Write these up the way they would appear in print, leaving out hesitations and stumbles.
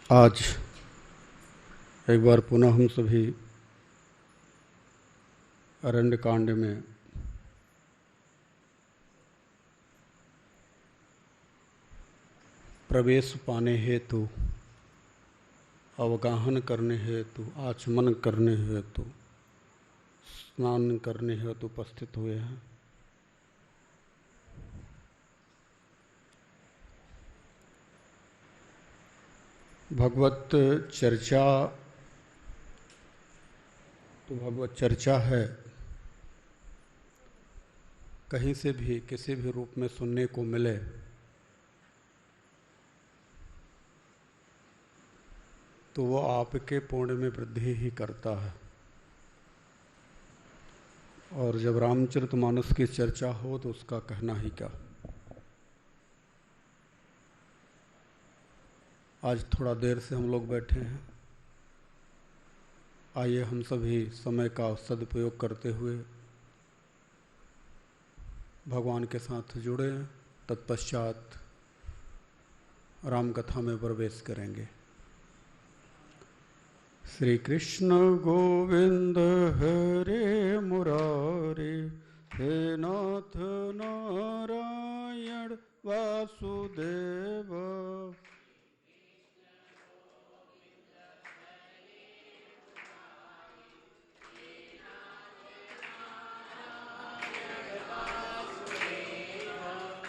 आज एक बार पुनः हम सभी अरण्य कांड में प्रवेश पाने हेतु, अवगाहन करने हेतु, आचमन करने हेतु, स्नान करने हेतु उपस्थित हुए हैं। भगवत चर्चा तो भगवत चर्चा है, कहीं से भी किसी भी रूप में सुनने को मिले तो वो आपके पुण्य में वृद्धि ही करता है। और जब रामचरितमानस की चर्चा हो तो उसका कहना ही क्या। आज थोड़ा देर से हम लोग बैठे हैं, आइए हम सभी समय का सदुपयोग करते हुए भगवान के साथ जुड़े, तत्पश्चात राम कथा में प्रवेश करेंगे। श्री कृष्ण गोविंद हरे मुरारे, हे नाथ नारायण वासुदेव।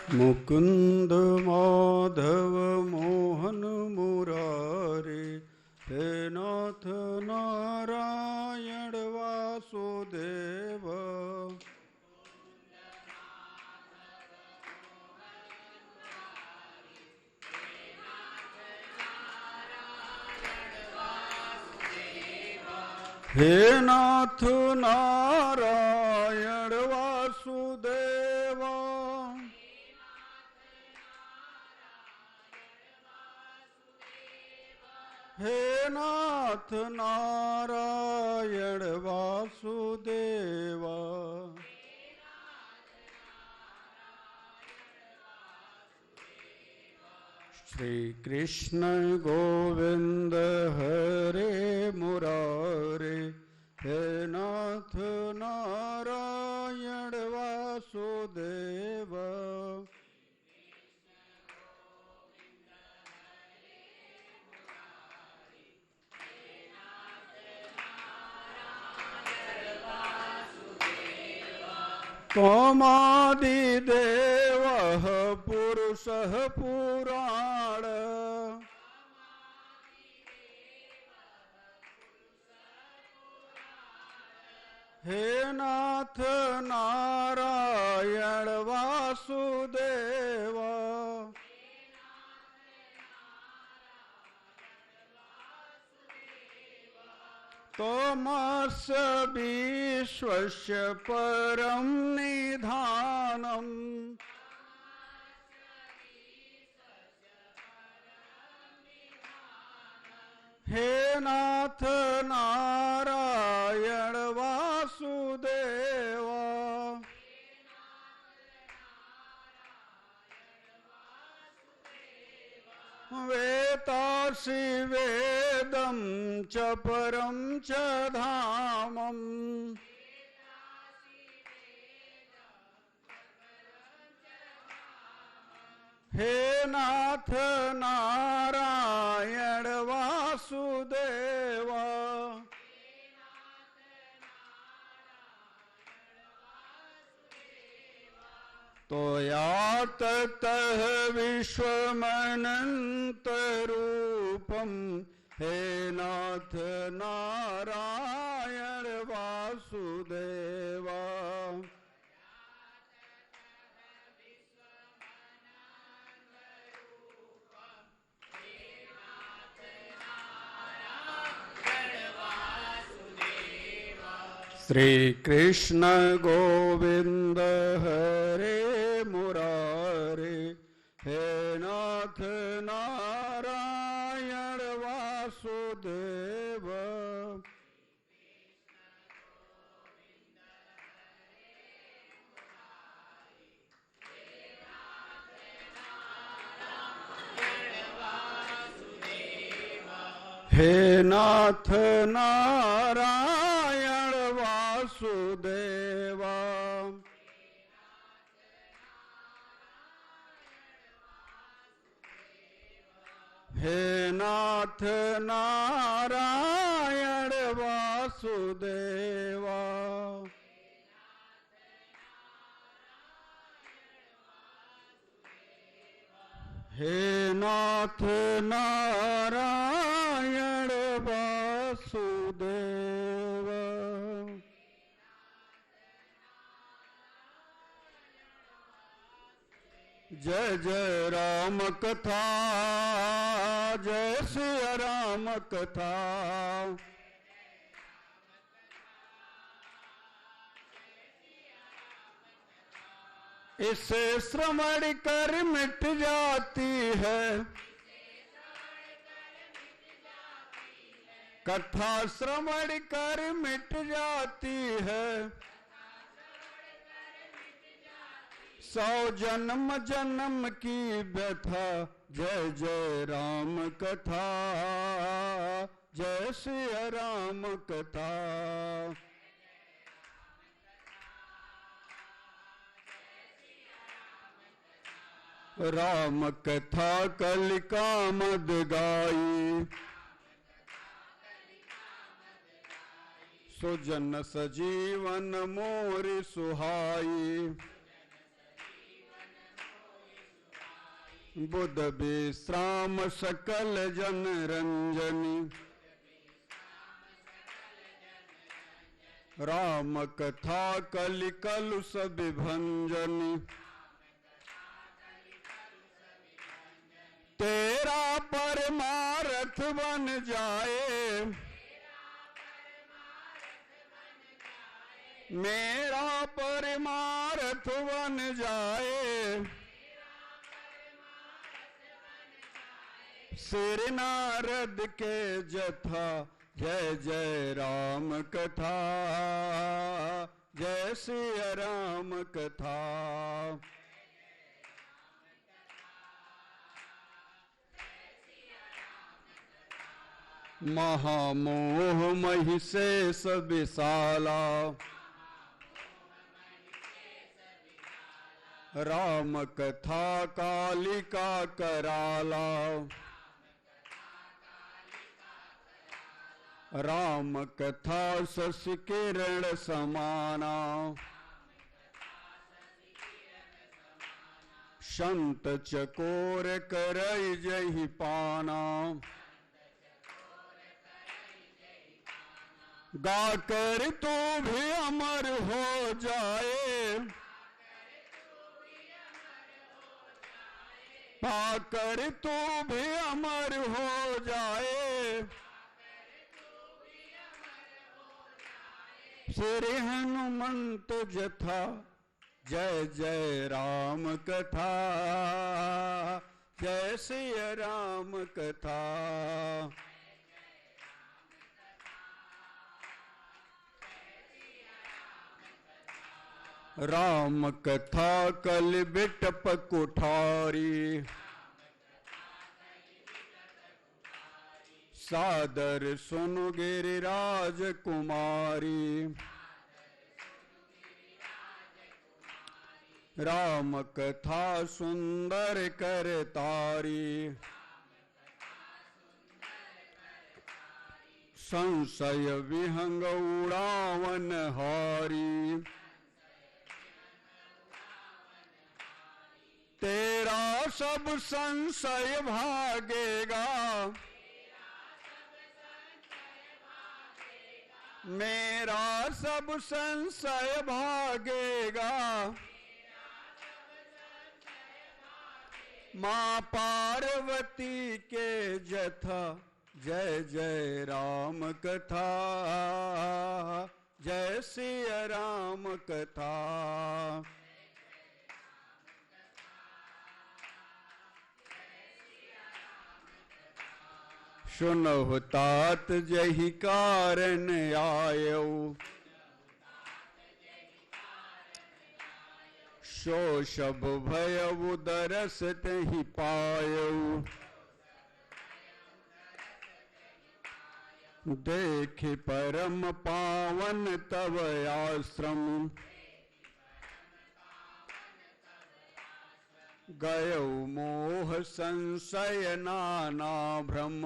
मुकुंद माधव मोहन मुरारे, हे नाथ नारायण वासुदेव। हे नाथ नारायण वासुदेव। हे नाथ नारायण वासुदेव। श्री कृष्ण गोविंद हरे मुरारे, हे नाथ नारायण वासुदेव। त्वमादिदेवः पुरुषः पुराण, हे नाथ नारायण वासुदेव। त्वमस्य विश्वस्य परं निधानम्, हे नाथ नारायण वासुदेव। वेतासि वेदं च परं च धामम्, हे नाथ नारायण वासुदेव। त्वया ततः विश्वमनन्तरूपं, हे नाथ नारायण वासुदेव। श्री कृष्ण गोविंद हरे मुरारे, हे नाथ नारायण वासुदेव। हे नाथ नारायण वासुदेवा, हे नाथ नारायण वासुदेवा, हे नाथ नारायण वासुदेवा। जय जय राम कथा, जय श्री राम कथा, इसे श्रवण कर मिट जाती है, कथा श्रवण कर मिट जाती है, 100 जन्म जन्म की व्यथा। जय जय राम कथा, जय श्री राम कथा, राम कथा कलिका मद गाई, सुजन सजीवन मोर सुहाई, बुध विश्राम सकल जन रंजनी, राम कथा कलिकलुष विभंजनी, तेरा परमार्थ बन जाए, मेरा परमार्थ बन जाए, सिर नारद के जथा। जय जय राम कथा, जय श्री राम कथा, महामोह महिषेष विशाला, राम कथा कालिका कराला, राम कथा शशि किरण समाना, संत चकोर करई जहि पाना, गाकर तू भी अमर हो जाए, पाकर तू भी अमर हो जाए, श्री हनुमंत जथा। जय जय राम कथा, जय श्री राम कथा, राम कथा कल बिटप कुठारी, सादर सुनु गिरिराज कुमारी, राम कथा सुंदर कर तारी, संशय विहंग उड़ावन हारी, तेरा सब संशय भागेगा, मेरा सब संशय भागेगा, माँ पार्वती के जथा। जय जय राम कथा, जय श्री राम कथा, सुनहु तात जहि कारण आयो, सो सब भयउ दरस तहि पायो, देखि परम पावन तव आश्रम, गयो मोह संशय नाना भ्रम।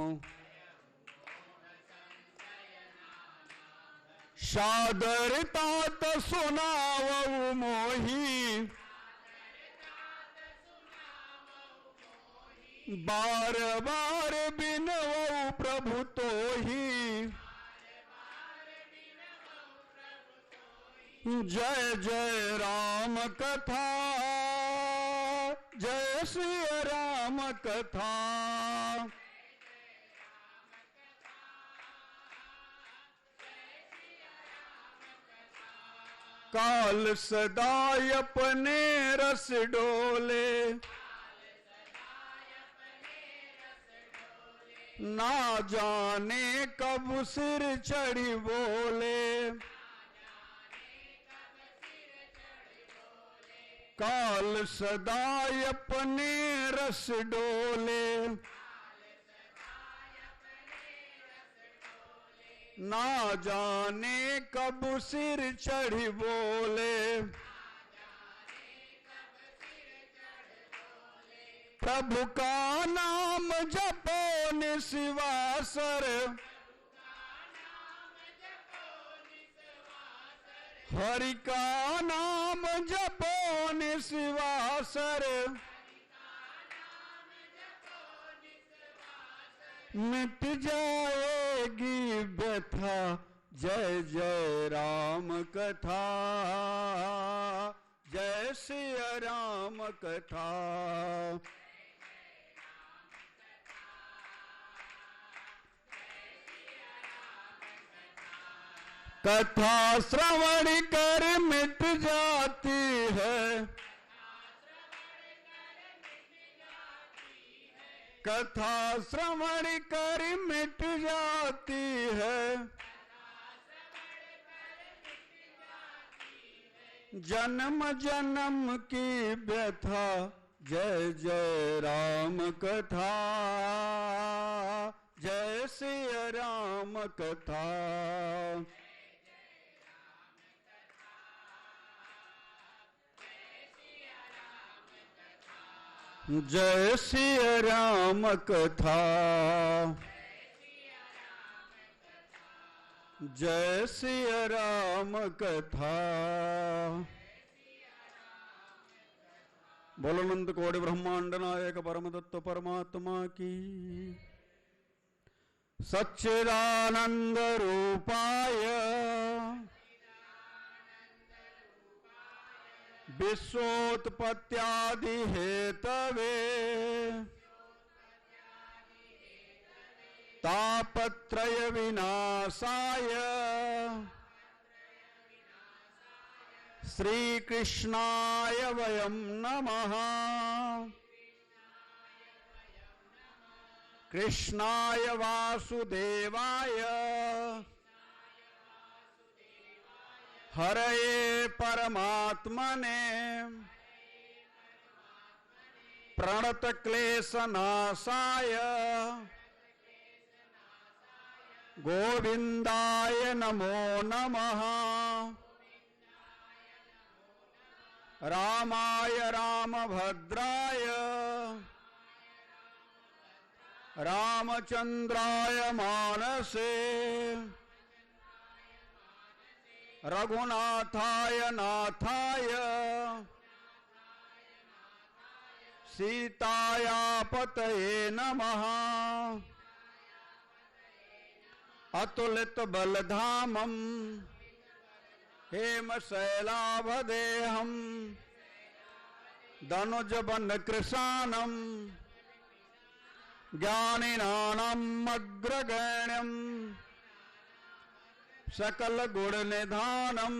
सादरता त सुनावऊ मोही, बार बार बिनवऊ प्रभु तोही। जय जय राम कथा, जय श्री राम कथा। काल सदा अपने रस डोले, ना जाने कब सिर चढ़ी बोले। काल सदा अपने रस डोले, ना जाने कब सिर चढ़ी बोले। प्रभु का नाम जपो निस्वासर, हरि का नाम जपो निस्वासर। मिट जाएगी व्यथा, जय जय राम कथा, जय श्री राम कथा। कथा श्रवण कर मिट जाती है, कथा श्रवण कर मिट जाती है। जन्म जन्म की व्यथा, जय जय राम कथा, जय श्री राम कथा। जय श्री राम कथा, जय श्री राम कथा। बोलो अनंत कोटि ब्रह्मांड नायक परम तत्व परमात्मा की। सच्चिदानंद रूपाय विश्वोत्पत्त्यादि हेतवे तापत्रय विनाशाय श्री कृष्णाय वयं नमः। कृष्णाय वासुदेवाय हरये परमात्मने प्रणत क्लेशनाशाय गोविंदाय नमो नमः। रामाय रामभद्राय रामचंद्राय मानसे रघुनाथाय नाथाय सीताया पतये नमः। अतुलित बलधामं हेमशैलाभदेहं दनुजवन कृशानं ज्ञानिनाम् अग्रगण्यं सकल गुण निधानम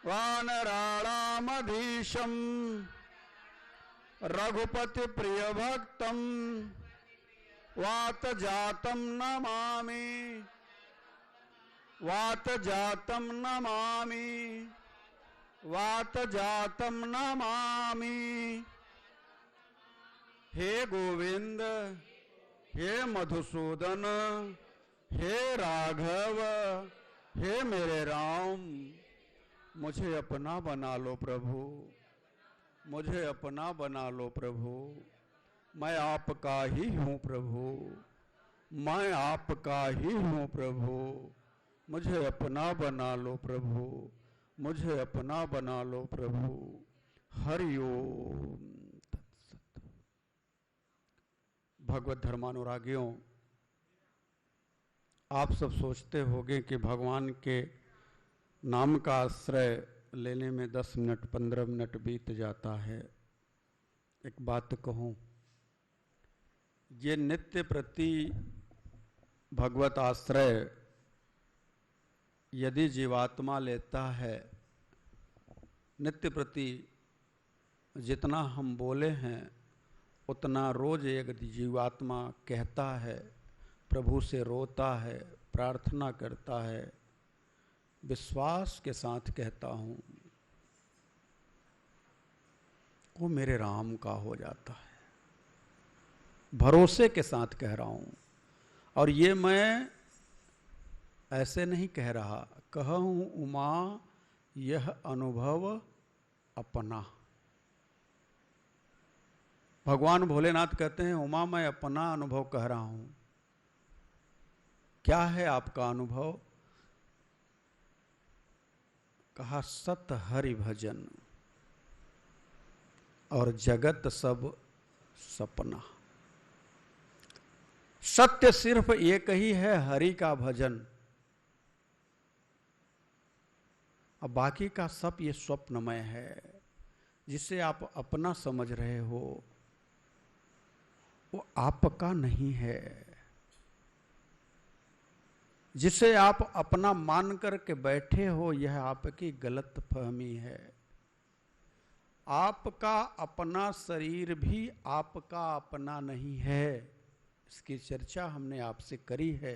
वानराणामधीशं रघुपति प्रिय भक्तम वात जातम नमामि, वात जातम नमामि, वात जातम नमामि। हे गोविंद, हे मधुसूदन, हे राघव, हे मेरे राम, मुझे अपना बना लो प्रभु, मुझे अपना बना लो प्रभु, मैं आपका ही हूँ प्रभु, मैं आपका ही हूँ प्रभु, मुझे अपना बना लो प्रभु, मुझे अपना बना लो प्रभु। हरि ओम तत्सत। भगवत धर्मानुरागियों, आप सब सोचते होंगे कि भगवान के नाम का आश्रय लेने में 10 मिनट 15 मिनट बीत जाता है। एक बात कहूँ, ये नित्य प्रति भगवत आश्रय यदि जीवात्मा लेता है, नित्य प्रति जितना हम बोले हैं उतना रोज एक जीवात्मा कहता है, प्रभु से रोता है, प्रार्थना करता है, विश्वास के साथ कहता हूँ, वो मेरे राम का हो जाता है। भरोसे के साथ कह रहा हूँ, और ये मैं ऐसे नहीं कह रहा, कहूँ उमा यह अनुभव अपना। भगवान भोलेनाथ कहते हैं, उमा मैं अपना अनुभव कह रहा हूँ। क्या है आपका अनुभव? कहा सत हरि भजन और जगत सब सपना। सत्य सिर्फ एक ही है, हरि का भजन, अब बाकी का सब ये स्वप्नमय है। जिसे आप अपना समझ रहे हो वो आपका नहीं है। जिसे आप अपना मान करके बैठे हो यह आपकी गलत फहमी है। आपका अपना शरीर भी आपका अपना नहीं है। इसकी चर्चा हमने आपसे करी है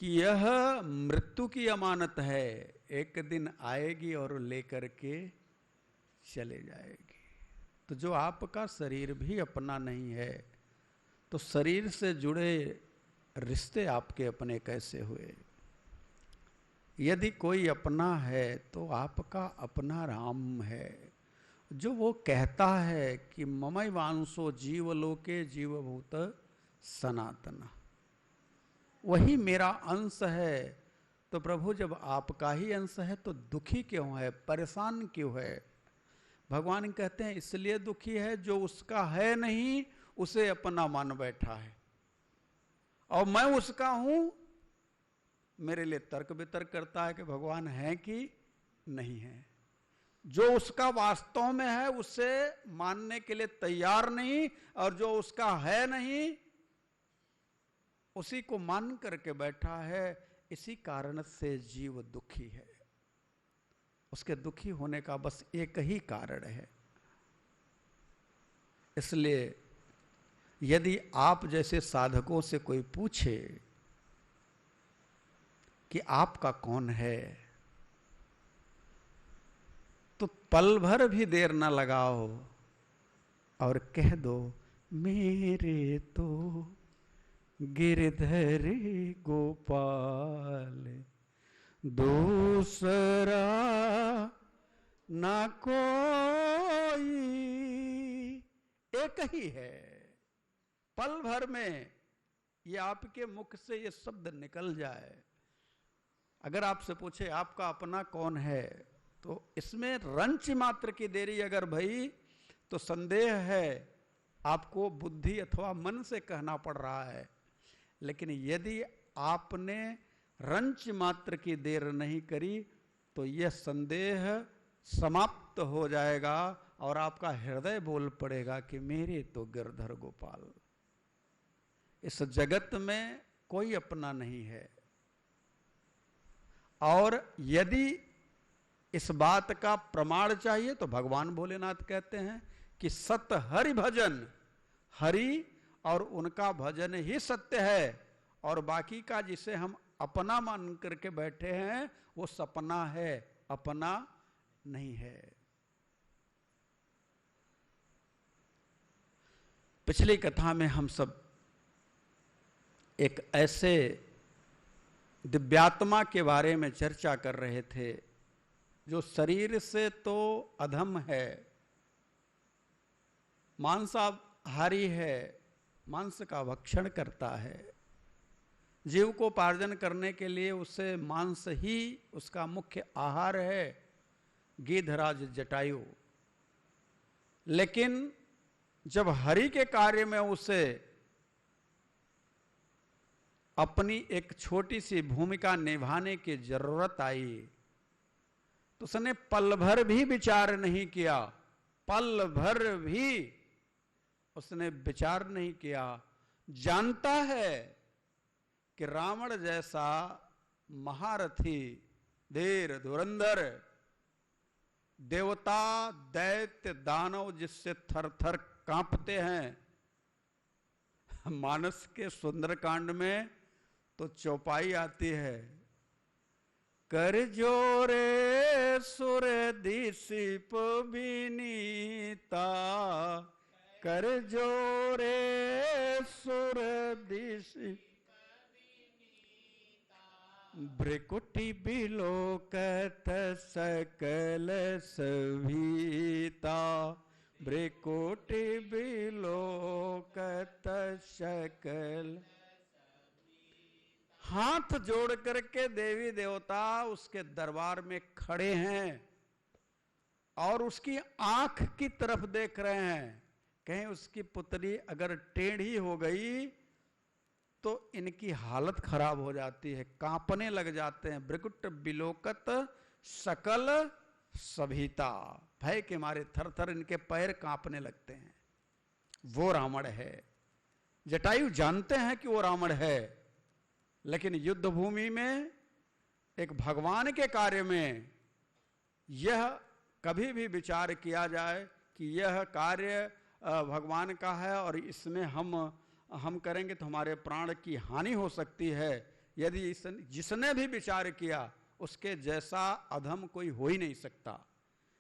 कि यह मृत्यु की अमानत है, एक दिन आएगी और लेकर के चले जाएगी। तो जो आपका शरीर भी अपना नहीं है, तो शरीर से जुड़े रिश्ते आपके अपने कैसे हुए? यदि कोई अपना है तो आपका अपना राम है, जो वो कहता है कि ममई वांसो जीवलोके जीवभूत सनातन, वही मेरा अंश है। तो प्रभु जब आपका ही अंश है तो दुखी क्यों है, परेशान क्यों है? भगवान कहते हैं इसलिए दुखी है जो उसका है नहीं उसे अपना मान बैठा है, और मैं उसका हूं, मेरे लिए तर्क वितर्क करता है कि भगवान है कि नहीं है। जो उसका वास्तव में है उसे मानने के लिए तैयार नहीं, और जो उसका है नहीं उसी को मान करके बैठा है। इसी कारण से जीव दुखी है। उसके दुखी होने का बस एक ही कारण है। इसलिए यदि आप जैसे साधकों से कोई पूछे कि आपका कौन है, तो पल भर भी देर न लगाओ और कह दो मेरे तो गिरधर गोपाल, दूसरा ना कोई, एक ही है। पल भर में ये आपके मुख से ये शब्द निकल जाए। अगर आपसे पूछे आपका अपना कौन है, तो इसमें रंच मात्र की देरी अगर भई तो संदेह है, आपको बुद्धि अथवा मन से कहना पड़ रहा है। लेकिन यदि आपने रंच मात्र की देर नहीं करी तो यह संदेह समाप्त हो जाएगा और आपका हृदय बोल पड़ेगा कि मेरे तो गिरधर गोपाल। इस जगत में कोई अपना नहीं है। और यदि इस बात का प्रमाण चाहिए तो भगवान भोलेनाथ कहते हैं कि सत हरि भजन, हरि और उनका भजन ही सत्य है, और बाकी का जिसे हम अपना मान करके बैठे हैं वो सपना है, अपना नहीं है। पिछली कथा में हम सब एक ऐसे दिव्यात्मा के बारे में चर्चा कर रहे थे जो शरीर से तो अधम है, मांसाहारी है, मांस का भक्षण करता है, जीव को उपार्जन करने के लिए उसे मांस ही उसका मुख्य आहार है, गिद्धराज जटायु। लेकिन जब हरि के कार्य में उसे अपनी एक छोटी सी भूमिका निभाने की जरूरत आई तो उसने पल भर भी विचार नहीं किया, पल भर भी उसने विचार नहीं किया। जानता है कि रावण जैसा महारथी, धीर, धुरंधर, देवता, दैत्य, दानव जिससे थर थर कांपते हैं, मानस के सुंदरकांड में तो चौपाई आती है, कर जोरे सुर दिशिप विनीता, कर जोरे सुर दिशिप भ्रिकुटी बिलोकत सकल सभीता, भ्रिकुटी बिलोकत सकल। हाथ जोड़ करके देवी देवता उसके दरबार में खड़े हैं और उसकी आंख की तरफ देख रहे हैं। कहीं उसकी पुतली अगर टेढ़ी हो गई तो इनकी हालत खराब हो जाती है, कांपने लग जाते हैं। भ्रिकुट बिलोकत सकल सभीता, भय के मारे थर थर इनके पैर कांपने लगते हैं। वो रावण है। जटायु जानते हैं कि वो रावण है, लेकिन युद्ध भूमि में एक भगवान के कार्य में यह कभी भी विचार किया जाए कि यह कार्य भगवान का है और इसमें हम करेंगे तो हमारे प्राण की हानि हो सकती है, यदि जिसने भी विचार किया उसके जैसा अधम कोई हो ही नहीं सकता।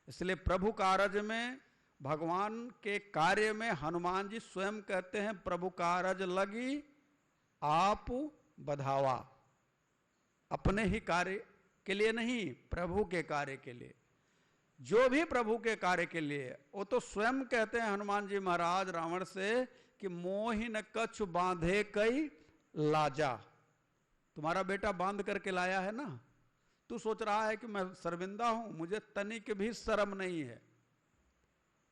इसलिए प्रभु कारज में, भगवान के कार्य में हनुमान जी स्वयं कहते हैं, प्रभु कारज लगी आप बधावा। अपने ही कार्य के लिए नहीं, प्रभु के कार्य के लिए। जो भी प्रभु के कार्य के लिए, वो तो स्वयं कहते हैं हनुमान जी महाराज रावण से कि मोहि न कछु बांधे कई लाजा। तुम्हारा बेटा बांध करके लाया है ना, तू सोच रहा है कि मैं शर्मिंदा हूं, मुझे तनिक भी शर्म नहीं है।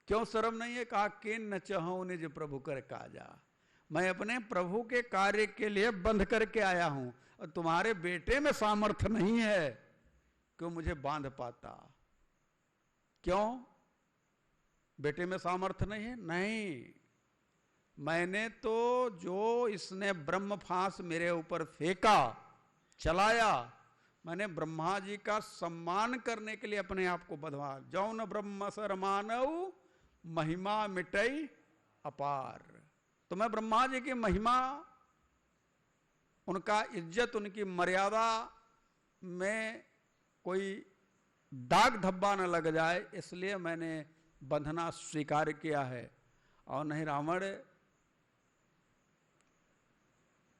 क्यों शर्म नहीं है? कहा कि न चाहूं निज प्रभु कर काजा, मैं अपने प्रभु के कार्य के लिए बंध करके आया हूं और तुम्हारे बेटे में सामर्थ्य नहीं है कि मुझे बांध पाता। क्यों? बेटे में सामर्थ्य नहीं है? नहीं, मैंने तो जो इसने ब्रह्म फांस मेरे ऊपर फेंका, चलाया, मैंने ब्रह्मा जी का सम्मान करने के लिए अपने आप को बंधवा। जौन ब्रह्म सर मानव महिमा मिटई अपार। तो मैं ब्रह्मा जी की महिमा, उनका इज्जत, उनकी मर्यादा में कोई दाग धब्बा न लग जाए, इसलिए मैंने बंधना स्वीकार किया है। और नहीं रावण,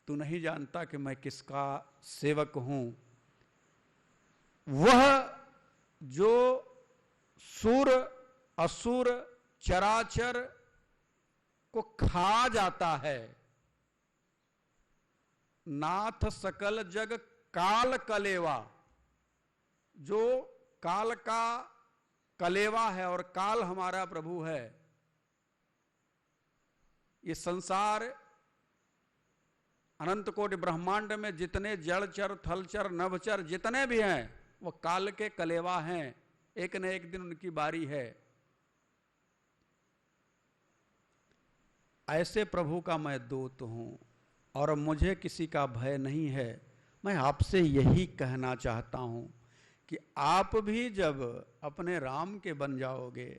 तू नहीं जानता कि मैं किसका सेवक हूं। वह जो सूर असुर चराचर को खा जाता है, नाथ सकल जग काल कलेवा, जो काल का कलेवा है और काल हमारा प्रभु है। ये संसार अनंत कोटि ब्रह्मांड में जितने जड़चर, थलचर, नभचर जितने भी हैं वो काल के कलेवा हैं। एक न एक दिन उनकी बारी है। ऐसे प्रभु का मैं दूत हूं और मुझे किसी का भय नहीं है। मैं आपसे यही कहना चाहता हूं कि आप भी जब अपने राम के बन जाओगे,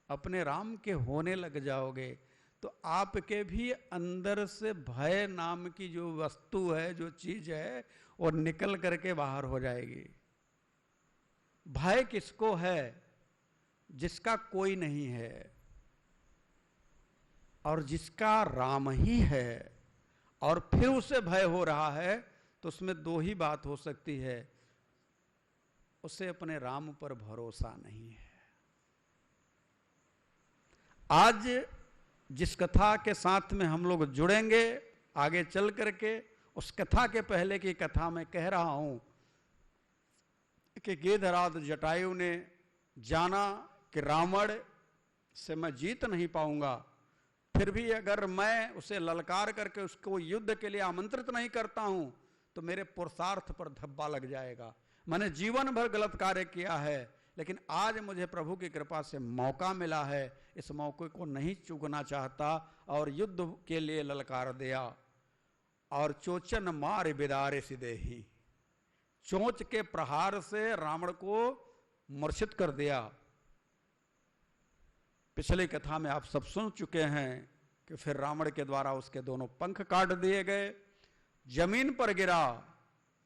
अपने राम के होने लग जाओगे, तो आपके भी अंदर से भय नाम की जो वस्तु है, जो चीज है, वो निकल करके बाहर हो जाएगी। भय किसको है? जिसका कोई नहीं है और जिसका राम ही है। और फिर उसे भय हो रहा है, तो उसमें दो ही बात हो सकती है, उसे अपने राम पर भरोसा नहीं है। आज जिस कथा के साथ में हम लोग जुड़ेंगे आगे चल करके, उस कथा के पहले की कथा में कह रहा हूं कि गिद्धराज जटायु ने जाना कि रावण से मैं जीत नहीं पाऊंगा, फिर भी अगर मैं उसे ललकार करके उसको युद्ध के लिए आमंत्रित नहीं करता हूं तो मेरे पुरुषार्थ पर धब्बा लग जाएगा। मैंने जीवन भर गलत कार्य किया है, लेकिन आज मुझे प्रभु की कृपा से मौका मिला है, इस मौके को नहीं चूकना चाहता और युद्ध के लिए ललकार दिया। और चोचन मार बिदारे सिदेही, चोंच के प्रहार से रावण को मूर्छित कर दिया। पिछली कथा में आप सब सुन चुके हैं कि फिर रावण के द्वारा उसके दोनों पंख काट दिए गए, जमीन पर गिरा,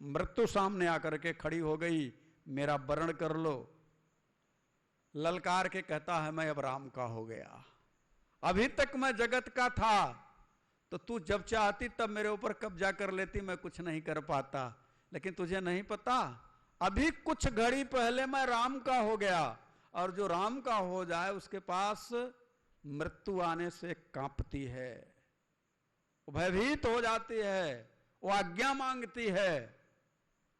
मृत्यु सामने आकर के खड़ी हो गई, मेरा वर्ण कर लो। ललकार के कहता है मैं अब राम का हो गया, अभी तक मैं जगत का था, तो तू जब चाहती तब मेरे ऊपर कब्जा कर लेती, मैं कुछ नहीं कर पाता, लेकिन तुझे नहीं पता अभी कुछ घड़ी पहले मैं राम का हो गया, और जो राम का हो जाए उसके पास मृत्यु आने से कांपती है, भयभीत हो जाती है, वो आज्ञा मांगती है।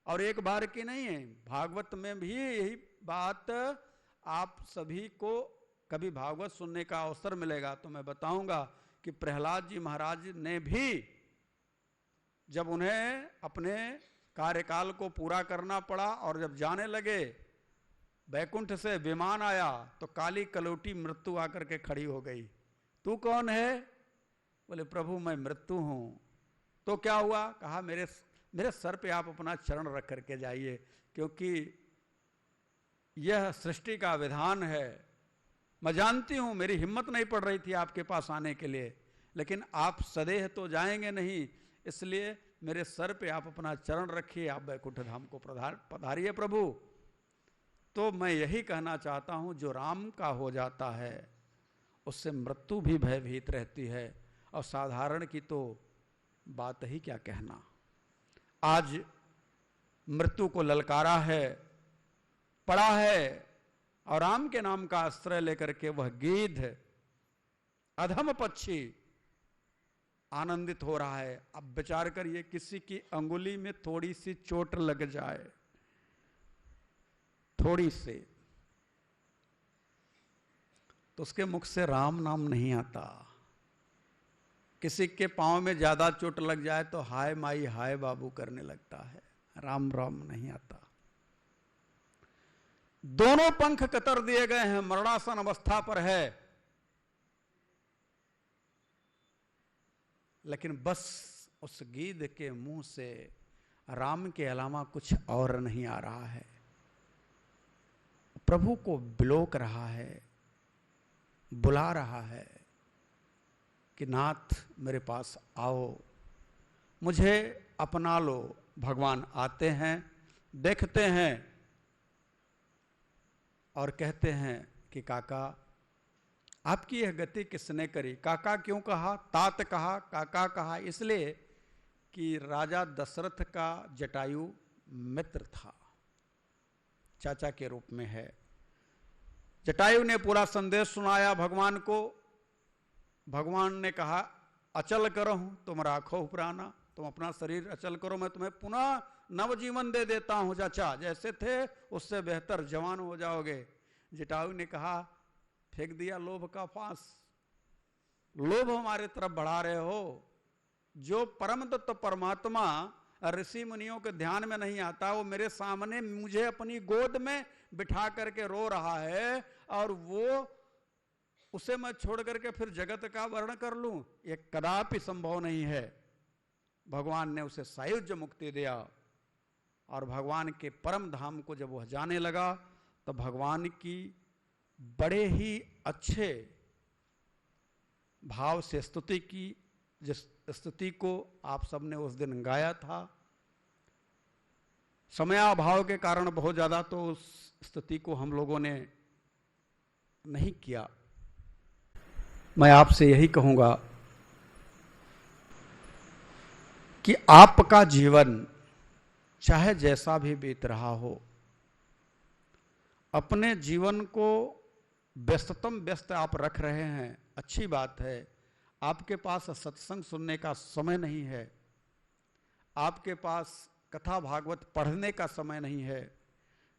और एक बार की नहीं है, भागवत में भी यही बात आप सभी को कभी भागवत सुनने का अवसर मिलेगा तो मैं बताऊंगा कि प्रहलाद जी महाराज ने भी जब उन्हें अपने कार्यकाल को पूरा करना पड़ा और जब जाने लगे, बैकुंठ से विमान आया तो काली कलौटी मृत्यु आकर के खड़ी हो गई। तू कौन है? बोले प्रभु मैं मृत्यु हूं। तो क्या हुआ? कहा मेरे सर पे आप अपना चरण रख करके जाइए, क्योंकि यह सृष्टि का विधान है। मैं जानती हूं मेरी हिम्मत नहीं पड़ रही थी आपके पास आने के लिए, लेकिन आप सदेह तो जाएंगे नहीं, इसलिए मेरे सर पे आप अपना चरण रखिए, आप बैकुंठ धाम को पधारिए प्रभु। तो मैं यही कहना चाहता हूं, जो राम का हो जाता है उससे मृत्यु भी भयभीत रहती है, और साधारण की तो बात ही क्या कहना। आज मृत्यु को ललकारा है, पड़ा है, और राम के नाम का आश्रय लेकर के वह गिद्ध अधम पक्षी आनंदित हो रहा है। अब विचार करिए, किसी की अंगुली में थोड़ी सी चोट लग जाए, थोड़ी से, तो उसके मुख से राम नाम नहीं आता। किसी के पांव में ज्यादा चोट लग जाए तो हाय माई हाय बाबू करने लगता है, राम राम नहीं आता। दोनों पंख कतर दिए गए हैं, मरणासन अवस्था पर है, लेकिन बस उस गिद्ध के मुंह से राम के अलावा कुछ और नहीं आ रहा है। प्रभु को बिलोक रहा है, बुला रहा है कि नाथ मेरे पास आओ, मुझे अपना लो। भगवान आते हैं, देखते हैं और कहते हैं कि काका आपकी यह गति किसने करी? काका क्यों कहा? तात कहा, काका कहा, इसलिए कि राजा दशरथ का जटायु मित्र था, चाचा के रूप में है। जटायु ने पूरा संदेश सुनाया भगवान को। भगवान ने कहा अचल करो तुम राखो प्राणा, तुम अपना शरीर अचल करो, मैं तुम्हें पुनः नवजीवन दे देता हूं चाचा, जैसे थे उससे बेहतर जवान हो जाओगे। जटायु ने कहा फेंक दिया लोभ का फांस, लोभ हमारे तरफ बढ़ा रहे हो। जो परम तत्व परमात्मा ऋषि मुनियों के ध्यान में नहीं आता, वो मेरे सामने मुझे अपनी गोद में बिठा करके रो रहा है, और वो उसे मैं छोड़ करके फिर जगत का वर्ण कर लूं, ये कदापि संभव नहीं है। भगवान ने उसे सायुज्य मुक्ति दिया, और भगवान के परम धाम को जब वह जाने लगा तो भगवान की बड़े ही अच्छे भाव से स्तुति की, जिस स्तुति को आप सबने उस दिन गाया था। समयाभाव के कारण बहुत ज्यादा तो उस स्तुति को हम लोगों ने नहीं किया। मैं आपसे यही कहूंगा कि आपका जीवन चाहे जैसा भी बीत रहा हो, अपने जीवन को व्यस्ततम व्यस्त आप रख रहे हैं, अच्छी बात है। आपके पास सत्संग सुनने का समय नहीं है, आपके पास कथा भागवत पढ़ने का समय नहीं है,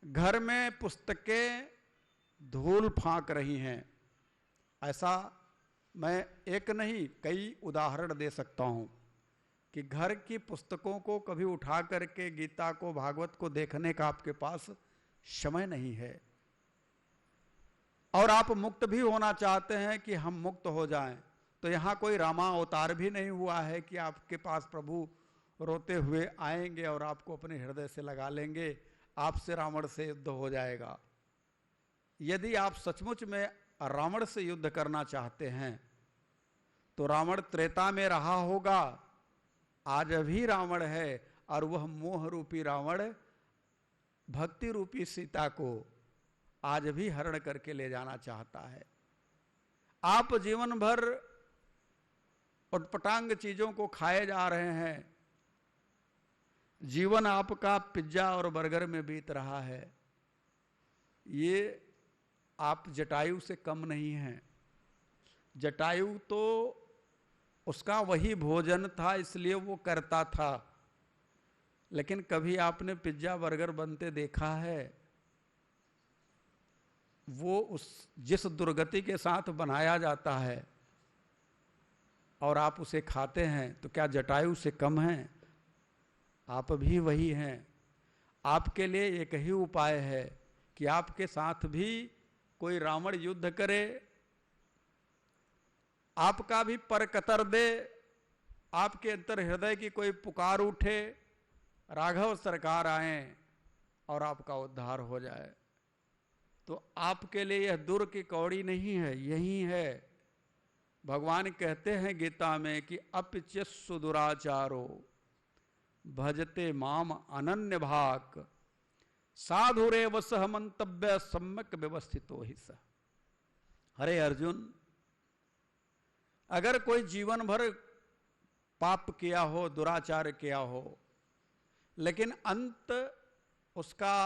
घर में पुस्तकें धूल फांक रही हैं। ऐसा मैं एक नहीं कई उदाहरण दे सकता हूं कि घर की पुस्तकों को कभी उठा करके गीता को भागवत को देखने का आपके पास समय नहीं है, और आप मुक्त भी होना चाहते हैं कि हम मुक्त हो जाएं, तो यहां कोई रामा अवतार भी नहीं हुआ है कि आपके पास प्रभु रोते हुए आएंगे और आपको अपने हृदय से लगा लेंगे, आपसे रावण से युद्ध हो जाएगा। यदि आप सचमुच में रावण से युद्ध करना चाहते हैं तो रावण त्रेता में रहा होगा, आज भी रावण है, और वह मोह रूपी रावण भक्ति रूपी सीता को आज भी हरण करके ले जाना चाहता है। आप जीवन भर उटपटांग चीजों को खाए जा रहे हैं, जीवन आपका पिज्जा और बर्गर में बीत रहा है। ये आप जटायु से कम नहीं हैं। जटायु तो उसका वही भोजन था, इसलिए वो करता था, लेकिन कभी आपने पिज्जा बर्गर बनते देखा है? वो उस जिस दुर्गति के साथ बनाया जाता है और आप उसे खाते हैं, तो क्या जटायु से कम हैं? आप भी वही हैं। आपके लिए एक ही उपाय है कि आपके साथ भी कोई रावण युद्ध करे, आपका भी पर कतर दे, आपके अंतर हृदय की कोई पुकार उठे, राघव सरकार आए और आपका उद्धार हो जाए। तो आपके लिए यह दूर की कौड़ी नहीं है, यही है। भगवान कहते हैं गीता में कि अपिच्यस्सु दुराचारो भजते माम अनन्य भाक साधुरेव सह मंतव्य सम्यक व्यवस्थितो हि सह। हरे अर्जुन, अगर कोई जीवन भर पाप किया हो, दुराचार किया हो, लेकिन अंत उसका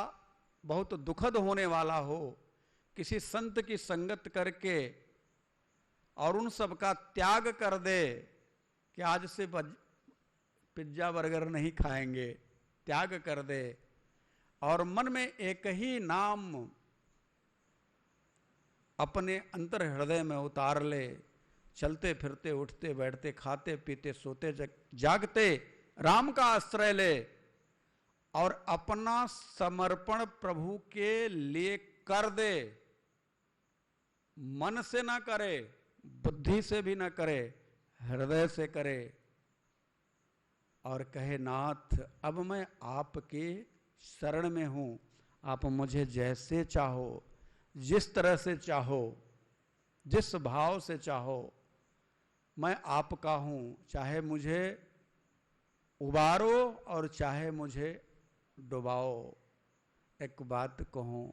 बहुत दुखद होने वाला हो, किसी संत की संगत करके और उन सब का त्याग कर दे कि आज से पिज्जा बर्गर नहीं खाएंगे, त्याग कर दे, और मन में एक ही नाम अपने अंतर हृदय में उतार ले, चलते फिरते उठते बैठते खाते पीते सोते जागते राम का आश्रय ले और अपना समर्पण प्रभु के लिए कर दे। मन से ना करे, बुद्धि से भी ना करे, हृदय से करे और कहे नाथ अब मैं आपके शरण में हूं, आप मुझे जैसे चाहो, जिस तरह से चाहो, जिस भाव से चाहो, मैं आपका हूं। चाहे मुझे उबारो और चाहे मुझे डुबाओ। एक बात कहूं,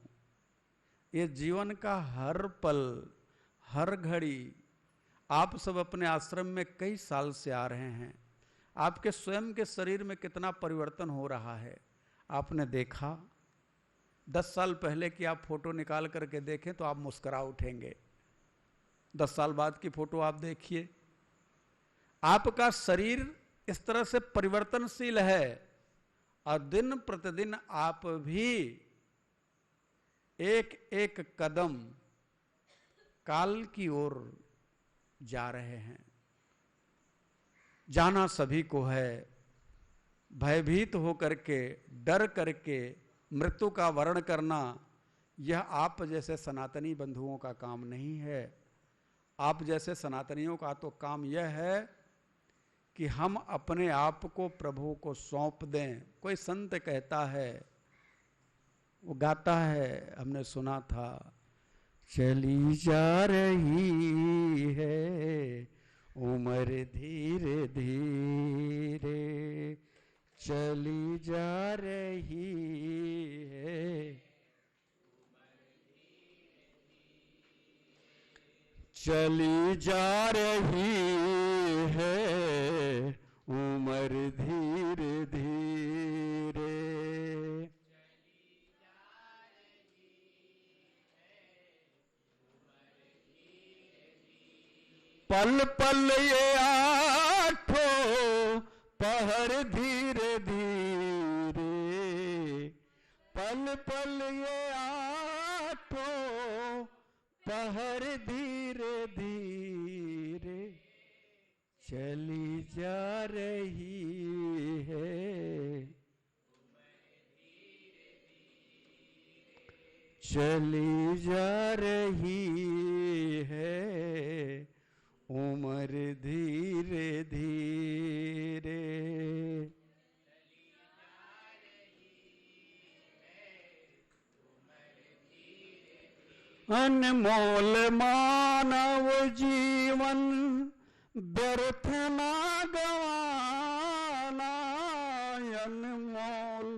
ये जीवन का हर पल हर घड़ी, आप सब अपने आश्रम में कई साल से आ रहे हैं, आपके स्वयं के शरीर में कितना परिवर्तन हो रहा है आपने देखा? 10 साल पहले की आप फोटो निकाल करके देखें तो आप मुस्कुरा उठेंगे। 10 साल बाद की फोटो आप देखिए, आपका शरीर इस तरह से परिवर्तनशील है और दिन प्रतिदिन आप भी एक एक कदम काल की ओर जा रहे हैं। जाना सभी को है, भयभीत होकर के, डर करके मृत्यु का वर्ण करना, यह आप जैसे सनातनी बंधुओं का काम नहीं है। आप जैसे सनातनियों का तो काम यह है कि हम अपने आप को प्रभु को सौंप दें। कोई संत कहता है, वो गाता है, हमने सुना था, चली जा रही है उम्र धीरे धीरे, चली जा रही है, चली जा रही है उमर धीरे धीरे पल पल ये आठों पहर धीरे धीरे, पल पल ये आठों पहर धीरे धीरे चली जा रही है, चली जा रही है उमर धीरे धीरे। अनमोल मानव जीवन व्यर्थ ना गवाना, अनमोल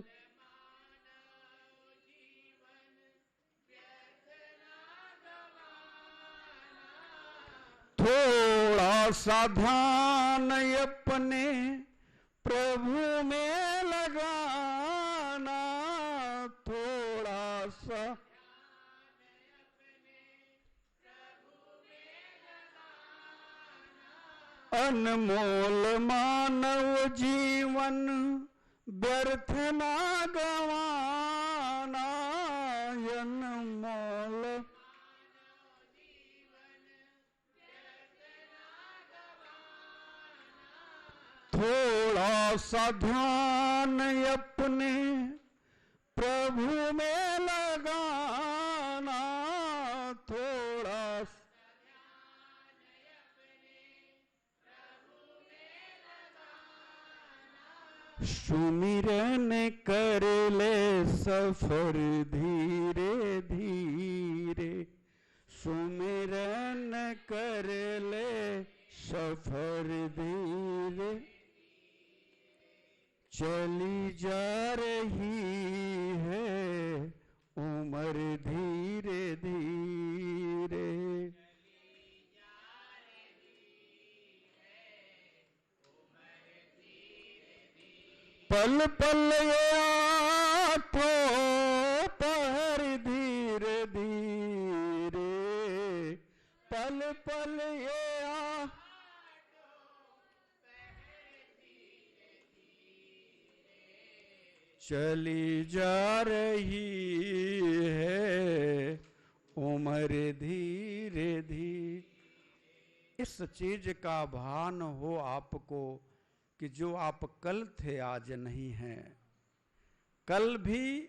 थोड़ा सा ध्यान अपने प्रभु में लगाना, थोड़ा सा अनमोल मानव जीवन व्यर्थ ना गवाना, अनमोल थोड़ा सा ध्यान अपने प्रभु में लगाना, थोड़ा सुमिरन कर ले सफर धीरे धीरे, सुमिरन कर ले सफर धीरे चली जा रही है उमर धीरे धीरे। पल पल ये आठों पहर धीरे धीरे, पल पल ये चली जा रही है उमर धीरे धीरे। इस चीज का भान हो आपको कि जो आप कल थे आज नहीं हैं, कल भी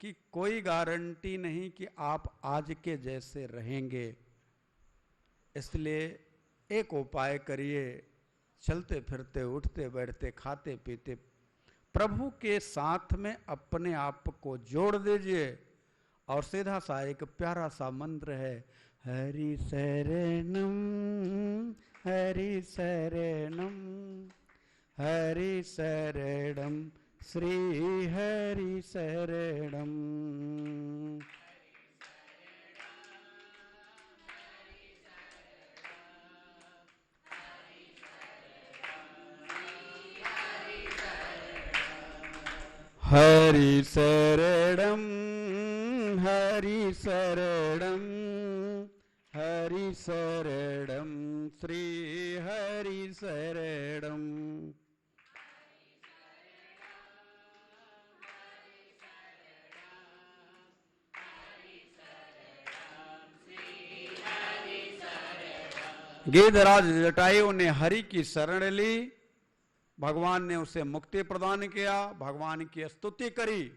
कि कोई गारंटी नहीं कि आप आज के जैसे रहेंगे। इसलिए एक उपाय करिए, चलते फिरते उठते बैठते खाते पीते प्रभु के साथ में अपने आप को जोड़ दीजिए। और सीधा सा एक प्यारा सा मंत्र है, हरि शरणम हरि शरणम हरि शरणम श्री हरि शरणम। हरि शरणम हरि शरणम हरि शरणम श्री हरि शरणम। गिरिधराज जटायु ने हरि की शरण ली, भगवान ने उसे मुक्ति प्रदान किया, भगवान की स्तुति करी।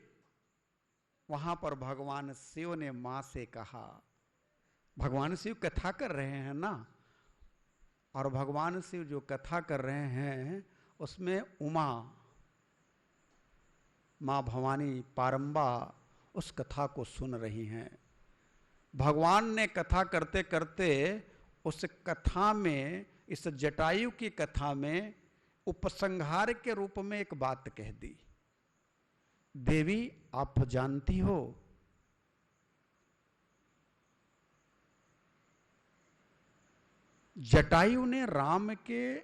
वहां पर भगवान शिव ने मां से कहा, भगवान शिव कथा कर रहे हैं ना, और भगवान शिव जो कथा कर रहे हैं उसमें उमा मां भवानी पारंबा उस कथा को सुन रही हैं। भगवान ने कथा करते करते उस कथा में, इस जटायु की कथा में उपसंहार के रूप में एक बात कह दी, देवी आप जानती हो जटायु ने राम के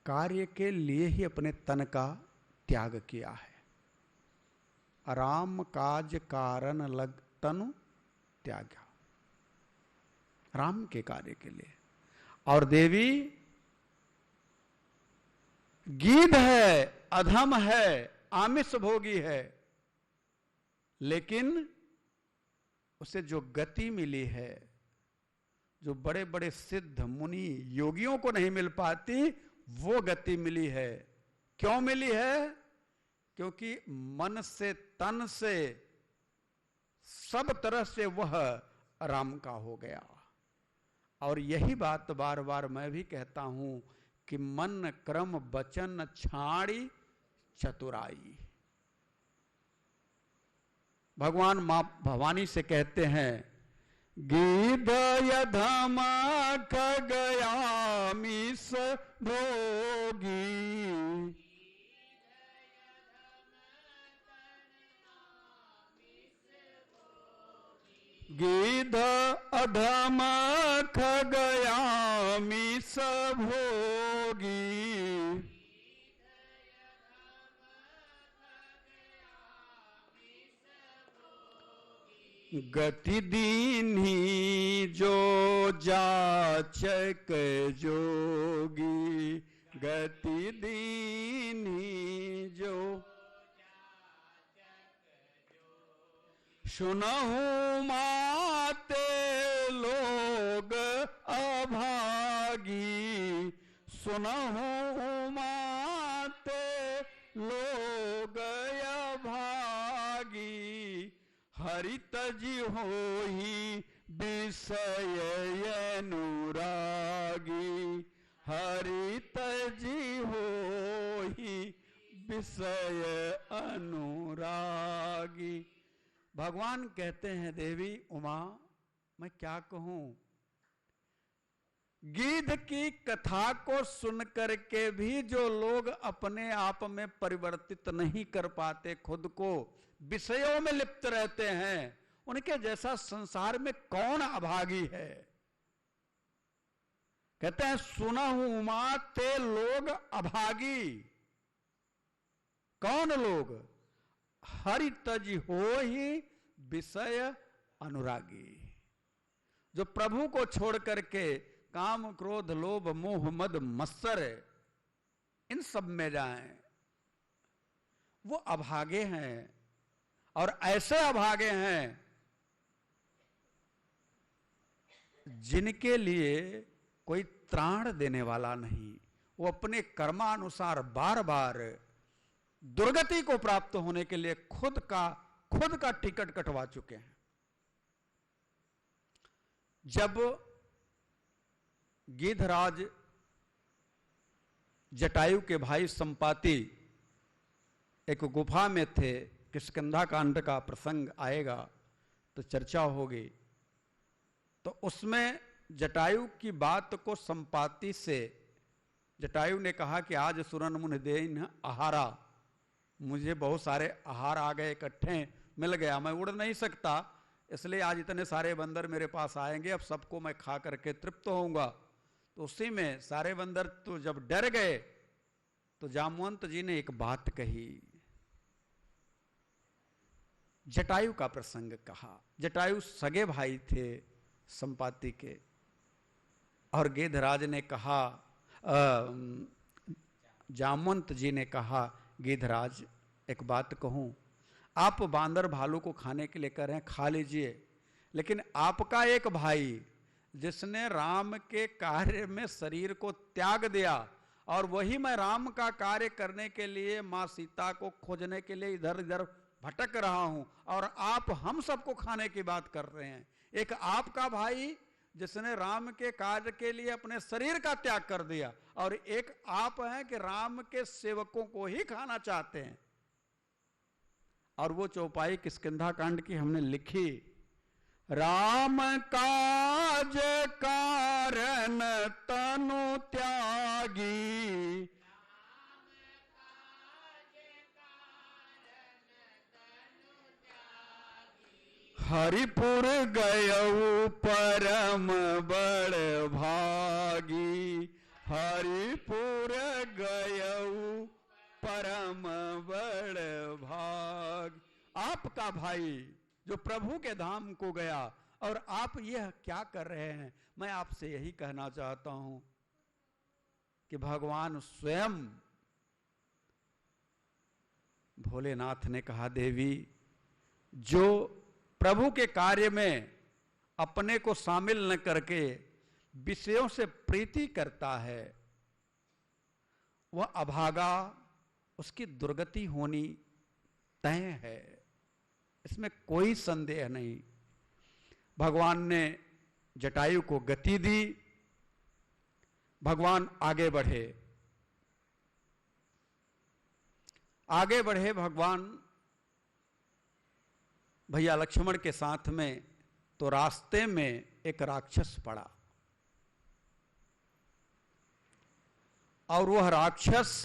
कार्य के लिए ही अपने तन का त्याग किया है। राम काज कारण लग तनु त्यागा, राम के कार्य के लिए। और देवी गीध है, अधम है, आमिष भोगी है, लेकिन उसे जो गति मिली है, जो बड़े बड़े सिद्ध मुनि योगियों को नहीं मिल पाती, वो गति मिली है। क्यों मिली है? क्योंकि मन से, तन से, सब तरह से वह राम का हो गया। और यही बात बार बार मैं भी कहता हूं कि मन क्रम वचन छाड़ी चतुराई। भगवान मां भवानी से कहते हैं, गीध यधम खगयामीस भोगी, गीध अधम खगयामीस भोगी, गति दीन्ही जो जाचक जोगी, गति दीन्ही जो सुनहु माते लोग अभागी, सुनहु माते लोग अभागी, हरित जी होहि विषय अनुरागी, हरित जी होहि विषय अनुरागी। भगवान कहते हैं, देवी उमा मैं क्या कहूं, गीध की कथा को सुनकर के भी जो लोग अपने आप में परिवर्तित नहीं कर पाते, खुद को विषयों में लिप्त रहते हैं, उनके जैसा संसार में कौन अभागी है। कहते हैं सुनहु उमा ते लोग अभागी। कौन लोग? हरितज हो ही विषय अनुरागी, जो प्रभु को छोड़ करके काम क्रोध लोभ मोह मद मत्सर इन सब में जाएं, वो अभागे हैं। और ऐसे अभागे हैं जिनके लिए कोई त्राण देने वाला नहीं, वो अपने कर्मानुसार बार बार दुर्गति को प्राप्त होने के लिए खुद का टिकट कटवा चुके हैं। जब गिद्धराज जटायु के भाई संपाति एक गुफा में थे, किष्किंधा कांड का प्रसंग आएगा तो चर्चा होगी, तो उसमें जटायु की बात को संपाति से जटायु ने कहा कि आज सुरन मुनि देन आहारा, मुझे बहुत सारे आहार आ गए, इकट्ठे मिल गया, मैं उड़ नहीं सकता, इसलिए आज इतने सारे बंदर मेरे पास आएंगे, अब सबको मैं खा करके तृप्त होऊंगा। तो उसी में सारे बंदर तो जब डर गए तो जामवंत जी ने एक बात कही, जटायु का प्रसंग कहा। जटायु सगे भाई थे संपाति के, और गिद्धराज ने कहा, जामवंत जी ने कहा, गिद्धराज एक बात कहूं, आप बांदर भालू को खाने के लिए कह रहे हैं, खा लीजिए, लेकिन आपका एक भाई जिसने राम के कार्य में शरीर को त्याग दिया, और वही मैं राम का कार्य करने के लिए मां सीता को खोजने के लिए इधर इधर भटक रहा हूं, और आप हम सबको खाने की बात कर रहे हैं। एक आपका भाई जिसने राम के कार्य के लिए अपने शरीर का त्याग कर दिया, और एक आप हैं कि राम के सेवकों को ही खाना चाहते हैं। और वो चौपाई किष्किंधा कांड की हमने लिखी, राम काज कारण तनु त्यागी, हरिपुर गयऊ परम बड़ भागी, हरिपुर और गयऊ परम बड़ भाग। आपका भाई जो प्रभु के धाम को गया और आप यह क्या कर रहे हैं। मैं आपसे यही कहना चाहता हूं कि भगवान स्वयं भोलेनाथ ने कहा, देवी जो प्रभु के कार्य में अपने को शामिल न करके विषयों से प्रीति करता है वह अभागा, उसकी दुर्गति होनी तय है, इसमें कोई संदेह नहीं। भगवान ने जटायु को गति दी, भगवान आगे बढ़े। आगे बढ़े भगवान भैया लक्ष्मण के साथ में, तो रास्ते में एक राक्षस पड़ा और वह राक्षस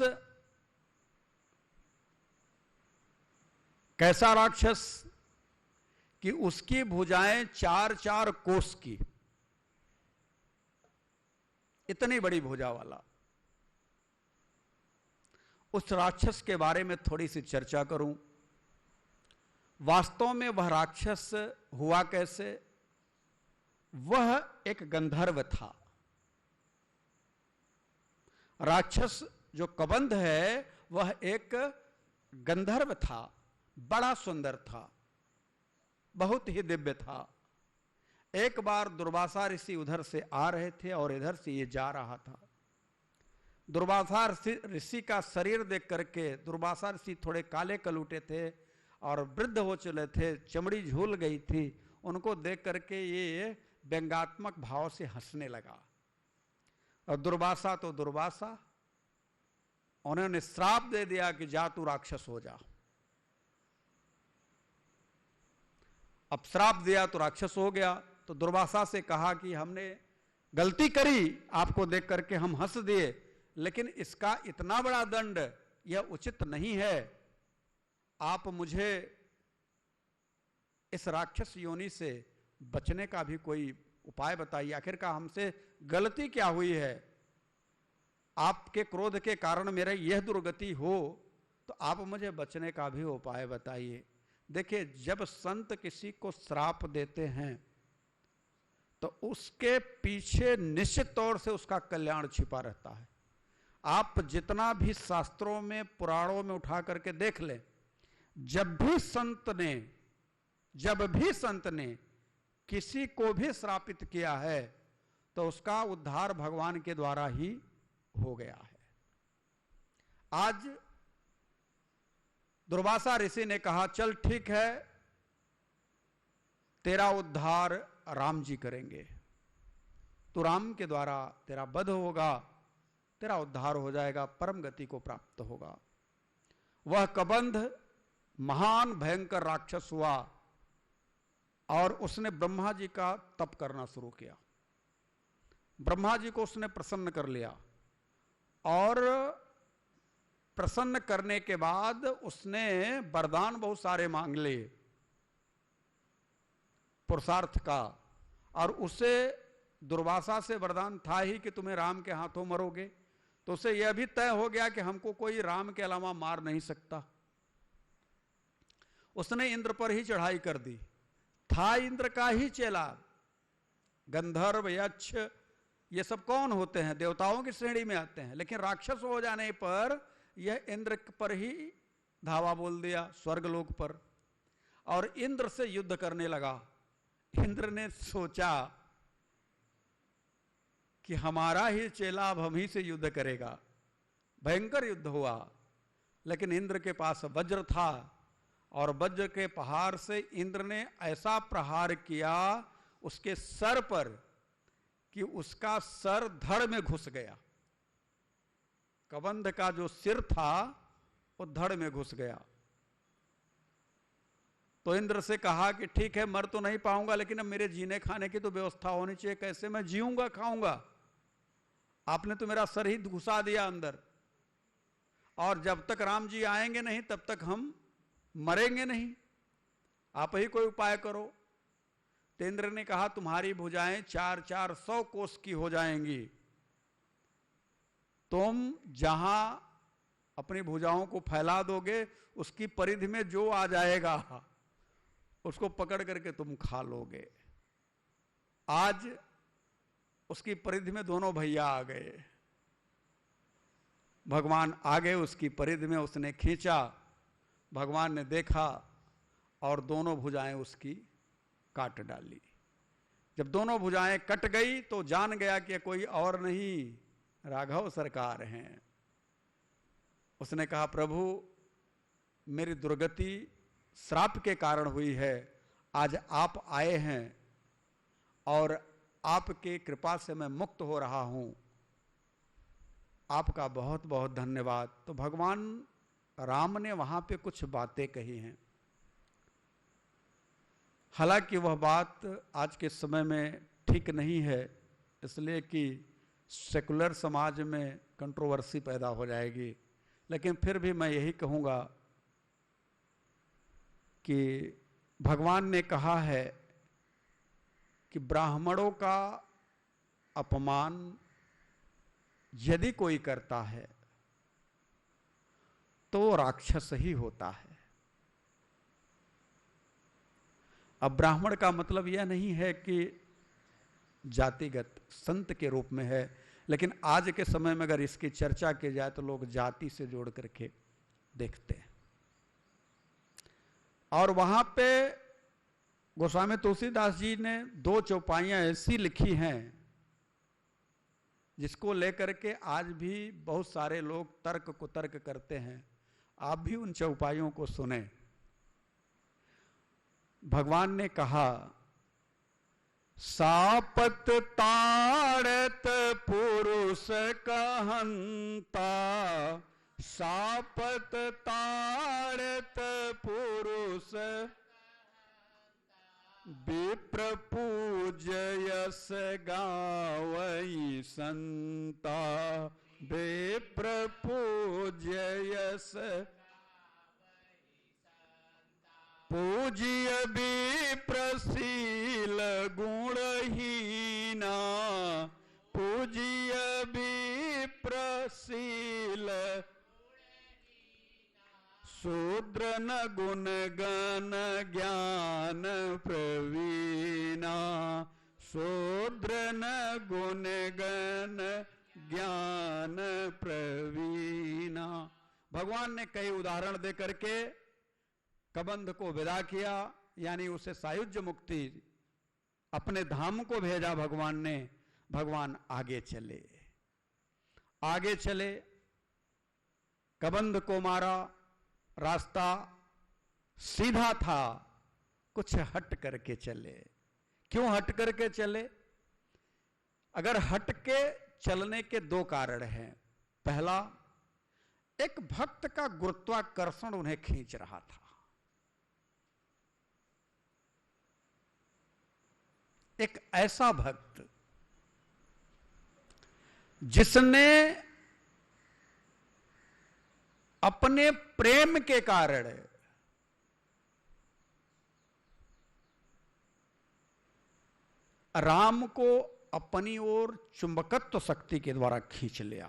कैसा राक्षस कि उसकी भुजाएं 4-4 कोस की, इतनी बड़ी भुजा वाला। उस राक्षस के बारे में थोड़ी सी चर्चा करूं। वास्तव में वह राक्षस हुआ कैसे। वह एक गंधर्व था। राक्षस जो कबंध है वह एक गंधर्व था, बड़ा सुंदर था, बहुत ही दिव्य था। एक बार दुर्वासा ऋषि उधर से आ रहे थे और इधर से ये जा रहा था। दुर्वासा ऋषि का शरीर देख करके, दुर्वासा ऋषि थोड़े काले कलूटे थे और वृद्ध हो चले थे, चमड़ी झूल गई थी। उनको देख करके ये व्यंग्यात्मक भाव से हंसने लगा। और दुर्वासा तो दुर्वासा, उन्होंने श्राप दे दिया कि जा तू राक्षस हो जा। अब श्राप दिया तो राक्षस हो गया। तो दुर्वासा से कहा कि हमने गलती करी, आपको देख करके हम हंस दिए, लेकिन इसका इतना बड़ा दंड यह उचित नहीं है। आप मुझे इस राक्षस योनि से बचने का भी कोई उपाय बताइए। आखिरकार हमसे गलती क्या हुई है। आपके क्रोध के कारण मेरा यह दुर्गति हो, तो आप मुझे बचने का भी उपाय बताइए। देखिए, जब संत किसी को श्राप देते हैं तो उसके पीछे निश्चित तौर से उसका कल्याण छिपा रहता है। आप जितना भी शास्त्रों में, पुराणों में उठा करके देख लें, जब भी संत ने किसी को भी श्रापित किया है तो उसका उद्धार भगवान के द्वारा ही हो गया है। आज दुर्वासा ऋषि ने कहा, चल ठीक है, तेरा उद्धार राम जी करेंगे, तो राम के द्वारा तेरा वध होगा, तेरा उद्धार हो जाएगा, परम गति को प्राप्त होगा। वह कबंध महान भयंकर राक्षस हुआ और उसने ब्रह्मा जी का तप करना शुरू किया। ब्रह्मा जी को उसने प्रसन्न कर लिया और प्रसन्न करने के बाद उसने वरदान बहुत सारे मांग लिए पुरुषार्थ का, और उसे दुर्वासा से वरदान था ही कि तुम्हें राम के हाथों मरोगे। तो उसे यह भी तय हो गया कि हमको कोई राम के अलावा मार नहीं सकता। उसने इंद्र पर ही चढ़ाई कर दी। था इंद्र का ही चेला। गंधर्व, यक्ष, ये सब कौन होते हैं? देवताओं की श्रेणी में आते हैं। लेकिन राक्षस हो जाने पर यह इंद्र पर ही धावा बोल दिया, स्वर्गलोक पर, और इंद्र से युद्ध करने लगा। इंद्र ने सोचा कि हमारा ही चेला अब हम ही से युद्ध करेगा। भयंकर युद्ध हुआ, लेकिन इंद्र के पास वज्र था और वज्र के प्रहार से इंद्र ने ऐसा प्रहार किया उसके सर पर कि उसका सर धड़ में घुस गया। कबंध का जो सिर था वो धड़ में घुस गया। तो इंद्र से कहा कि ठीक है, मर तो नहीं पाऊंगा, लेकिन अब मेरे जीने खाने की तो व्यवस्था होनी चाहिए। कैसे मैं जीऊंगा, खाऊंगा? आपने तो मेरा सर ही घुसा दिया अंदर, और जब तक राम जी आएंगे नहीं तब तक हम मरेंगे नहीं। आप ही कोई उपाय करो। तो इंद्र ने कहा, तुम्हारी भुजाएं 400 कोस की हो जाएंगी, तुम जहां अपनी भुजाओं को फैला दोगे, उसकी परिधि में जो आ जाएगा उसको पकड़ करके तुम खा लोगे। आज उसकी परिधि में दोनों भैया आ गए, भगवान आ गए उसकी परिधि में, उसने खींचा, भगवान ने देखा और दोनों भुजाएं उसकी काट डाली। जब दोनों भुजाएं कट गई तो जान गया कि कोई और नहीं, राघव सरकार हैं। उसने कहा, प्रभु मेरी दुर्गति श्राप के कारण हुई है, आज आप आए हैं और आपके कृपा से मैं मुक्त हो रहा हूं, आपका बहुत बहुत धन्यवाद। तो भगवान राम ने वहां पे कुछ बातें कही हैं। हालांकि वह बात आज के समय में ठीक नहीं है, इसलिए कि सेकुलर समाज में कंट्रोवर्सी पैदा हो जाएगी, लेकिन फिर भी मैं यही कहूँगा कि भगवान ने कहा है कि ब्राह्मणों का अपमान यदि कोई करता है तो वो राक्षस ही होता है। अब ब्राह्मण का मतलब यह नहीं है कि जातिगत संत के रूप में है, लेकिन आज के समय में अगर इसकी चर्चा की जाए तो लोग जाति से जोड़ करके देखते हैं। और वहां पे गोस्वामी तुलसीदास जी ने 2 चौपाइयां ऐसी लिखी हैं जिसको लेकर के आज भी बहुत सारे लोग तर्क कुतर्क करते हैं। आप भी उन चौपाइयों को सुने। भगवान ने कहा, सापत ताड़त पुरुष कहंता, सापत ताड़त पुरुष विप्र पूजयस गावई संता, विप्र पूजयस पूज्य विप्रशील गुणहीना, पूज्य विप्रशील शूद्र न गुण गण ज्ञान प्रवीणा, शूद्र न गुण गण ज्ञान प्रवीणा। भगवान ने कई उदाहरण दे करके कबंध को विदा किया, यानी उसे सायुज्य मुक्ति अपने धाम को भेजा भगवान ने। भगवान आगे चले, आगे चले, कबंध को मारा, रास्ता सीधा था, कुछ हट करके चले। क्यों हट करके चले? अगर हट के चलने के 2 कारण हैं। पहला, एक भक्त का गुरुत्वाकर्षण उन्हें खींच रहा था। एक ऐसा भक्त जिसने अपने प्रेम के कारण राम को अपनी ओर चुंबकत्व शक्ति के द्वारा खींच लिया।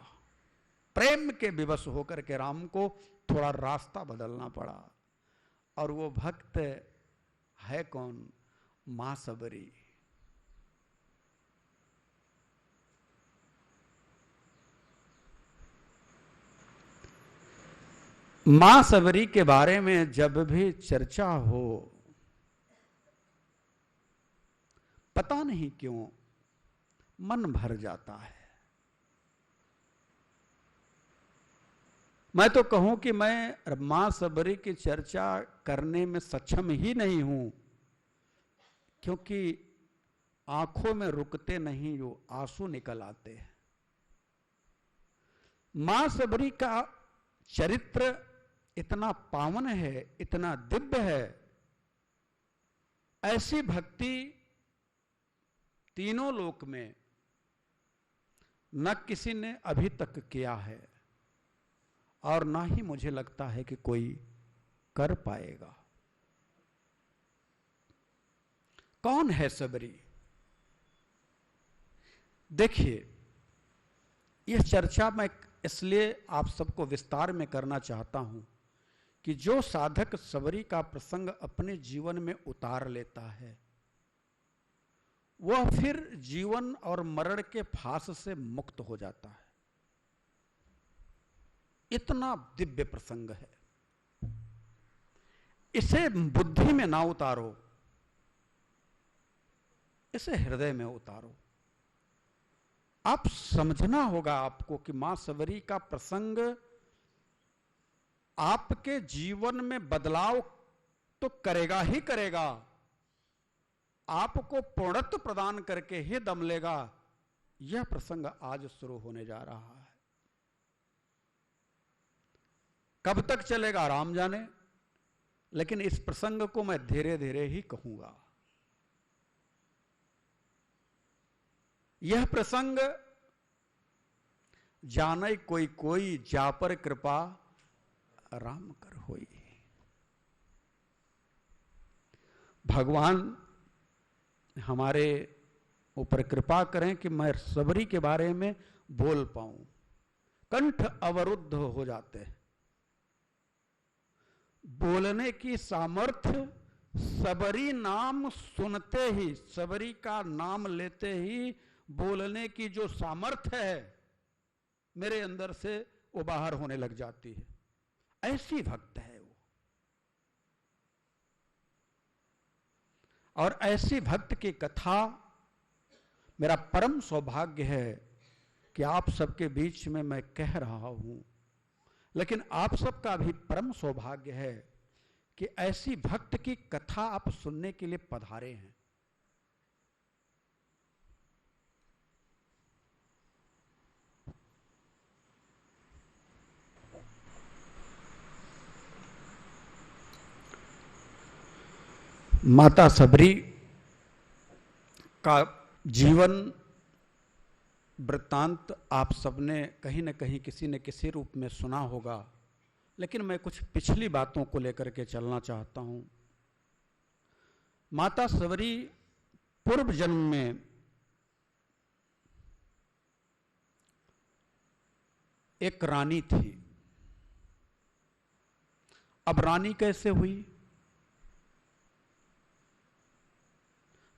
प्रेम के विवश होकर के राम को थोड़ा रास्ता बदलना पड़ा। और वो भक्त है कौन? मां सबरी। मां सबरी के बारे में जब भी चर्चा हो, पता नहीं क्यों मन भर जाता है। मैं तो कहूं कि मैं मां सबरी की चर्चा करने में सक्षम ही नहीं हूं, क्योंकि आंखों में रुकते नहीं, जो आंसू निकल आते हैं। मां सबरी का चरित्र इतना पावन है, इतना दिव्य है। ऐसी भक्ति तीनों लोक में न किसी ने अभी तक किया है, और ना ही मुझे लगता है कि कोई कर पाएगा। कौन है सबरी? देखिए, यह चर्चा मैं इसलिए आप सबको विस्तार में करना चाहता हूं कि जो साधक सबरी का प्रसंग अपने जीवन में उतार लेता है वह फिर जीवन और मरण के फांस से मुक्त हो जाता है। इतना दिव्य प्रसंग है, इसे बुद्धि में ना उतारो, इसे हृदय में उतारो। आप समझना होगा आपको कि मां सबरी का प्रसंग आपके जीवन में बदलाव तो करेगा ही करेगा, आपको पूर्णत्व प्रदान करके ही दम लेगा। यह प्रसंग आज शुरू होने जा रहा है। कब तक चलेगा राम जाने, लेकिन इस प्रसंग को मैं धीरे धीरे ही कहूंगा। यह प्रसंग जाने कोई कोई जा पर कृपा राम कर होई। भगवान हमारे ऊपर कृपा करें कि मैं सबरी के बारे में बोल पाऊं। कंठ अवरुद्ध हो जाते हैं, बोलने की सामर्थ्य सबरी नाम सुनते ही, सबरी का नाम लेते ही बोलने की जो सामर्थ्य है मेरे अंदर से वो बाहर होने लग जाती है। ऐसी भक्त है वो। और ऐसी भक्त की कथा मेरा परम सौभाग्य है कि आप सबके बीच में मैं कह रहा हूं। लेकिन आप सबका भी परम सौभाग्य है कि ऐसी भक्त की कथा आप सुनने के लिए पधारे हैं। माता सबरी का जीवन वृत्तांत आप सबने कहीं न कहीं किसी न किसी रूप में सुना होगा, लेकिन मैं कुछ पिछली बातों को लेकर के चलना चाहता हूं। माता सबरी पूर्व जन्म में एक रानी थी। अब रानी कैसे हुई,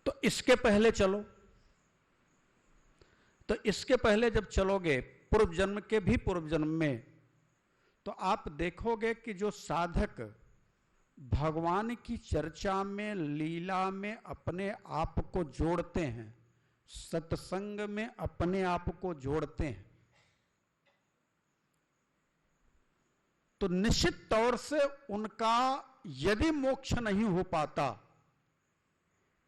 तो इसके पहले चलो। तो इसके पहले जब चलोगे पूर्व जन्म के भी पूर्व जन्म में, तो आप देखोगे कि जो साधक भगवान की चर्चा में, लीला में अपने आप को जोड़ते हैं, सत्संग में अपने आप को जोड़ते हैं, तो निश्चित तौर से उनका यदि मोक्ष नहीं हो पाता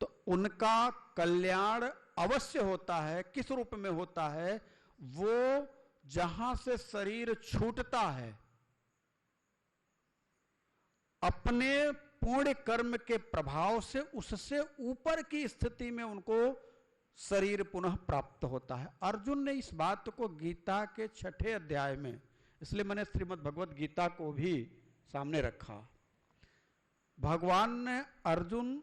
तो उनका कल्याण अवश्य होता है। किस रूप में होता है? वो जहां से शरीर छूटता है, अपने पूर्ण कर्म के प्रभाव से उससे ऊपर की स्थिति में उनको शरीर पुनः प्राप्त होता है। अर्जुन ने इस बात को गीता के 6ठे अध्याय में, इसलिए मैंने श्रीमद् भगवत गीता को भी सामने रखा, भगवान ने अर्जुन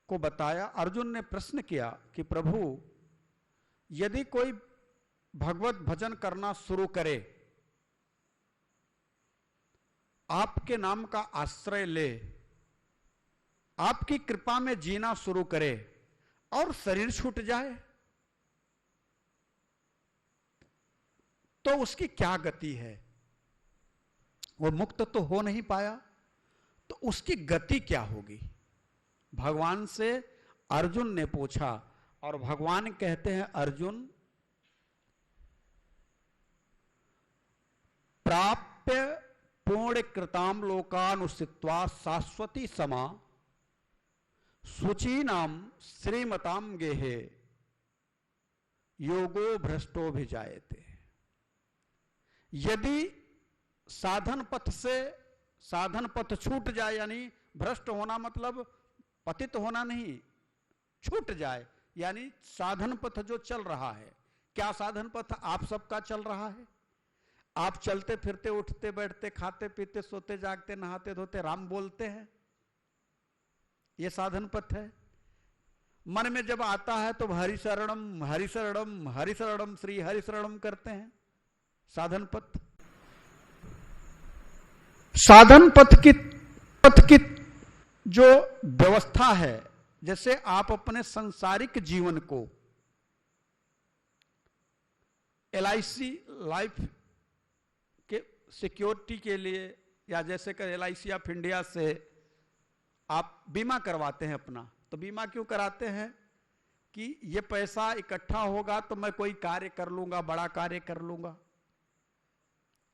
को बताया। अर्जुन ने प्रश्न किया कि प्रभु, यदि कोई भगवत भजन करना शुरू करे, आपके नाम का आश्रय ले, आपकी कृपा में जीना शुरू करे और शरीर छूट जाए, तो उसकी क्या गति है? वो मुक्त तो हो नहीं पाया, तो उसकी गति क्या होगी? भगवान से अर्जुन ने पूछा, और भगवान कहते हैं, अर्जुन, प्राप्य पूर्ण कृताम लोकानुस्थित्वा शाश्वती समा शुचीनाम श्रीमताम गेहे योगो भ्रष्टो भी जायते। यदि साधन पथ से साधन पथ छूट जाए, यानी भ्रष्ट होना मतलब पतित होना नहीं, छूट जाए, यानी साधन पथ जो चल रहा है, क्या साधन पथ आप सबका चल रहा है? आप चलते फिरते, उठते बैठते, खाते पीते, सोते जागते, नहाते धोते राम बोलते हैं, ये साधन पथ है। मन में जब आता है तो हरि शरणम हरि शरणम हरि शरणम श्री हरि शरणम करते हैं, साधन पथ की जो व्यवस्था है, जैसे आप अपने सांसारिक जीवन को LIC लाइफ के सिक्योरिटी के लिए, या जैसे कि LIC ऑफ इंडिया से आप बीमा करवाते हैं अपना, तो बीमा क्यों कराते हैं कि ये पैसा इकट्ठा होगा तो मैं कोई कार्य कर लूंगा, बड़ा कार्य कर लूंगा,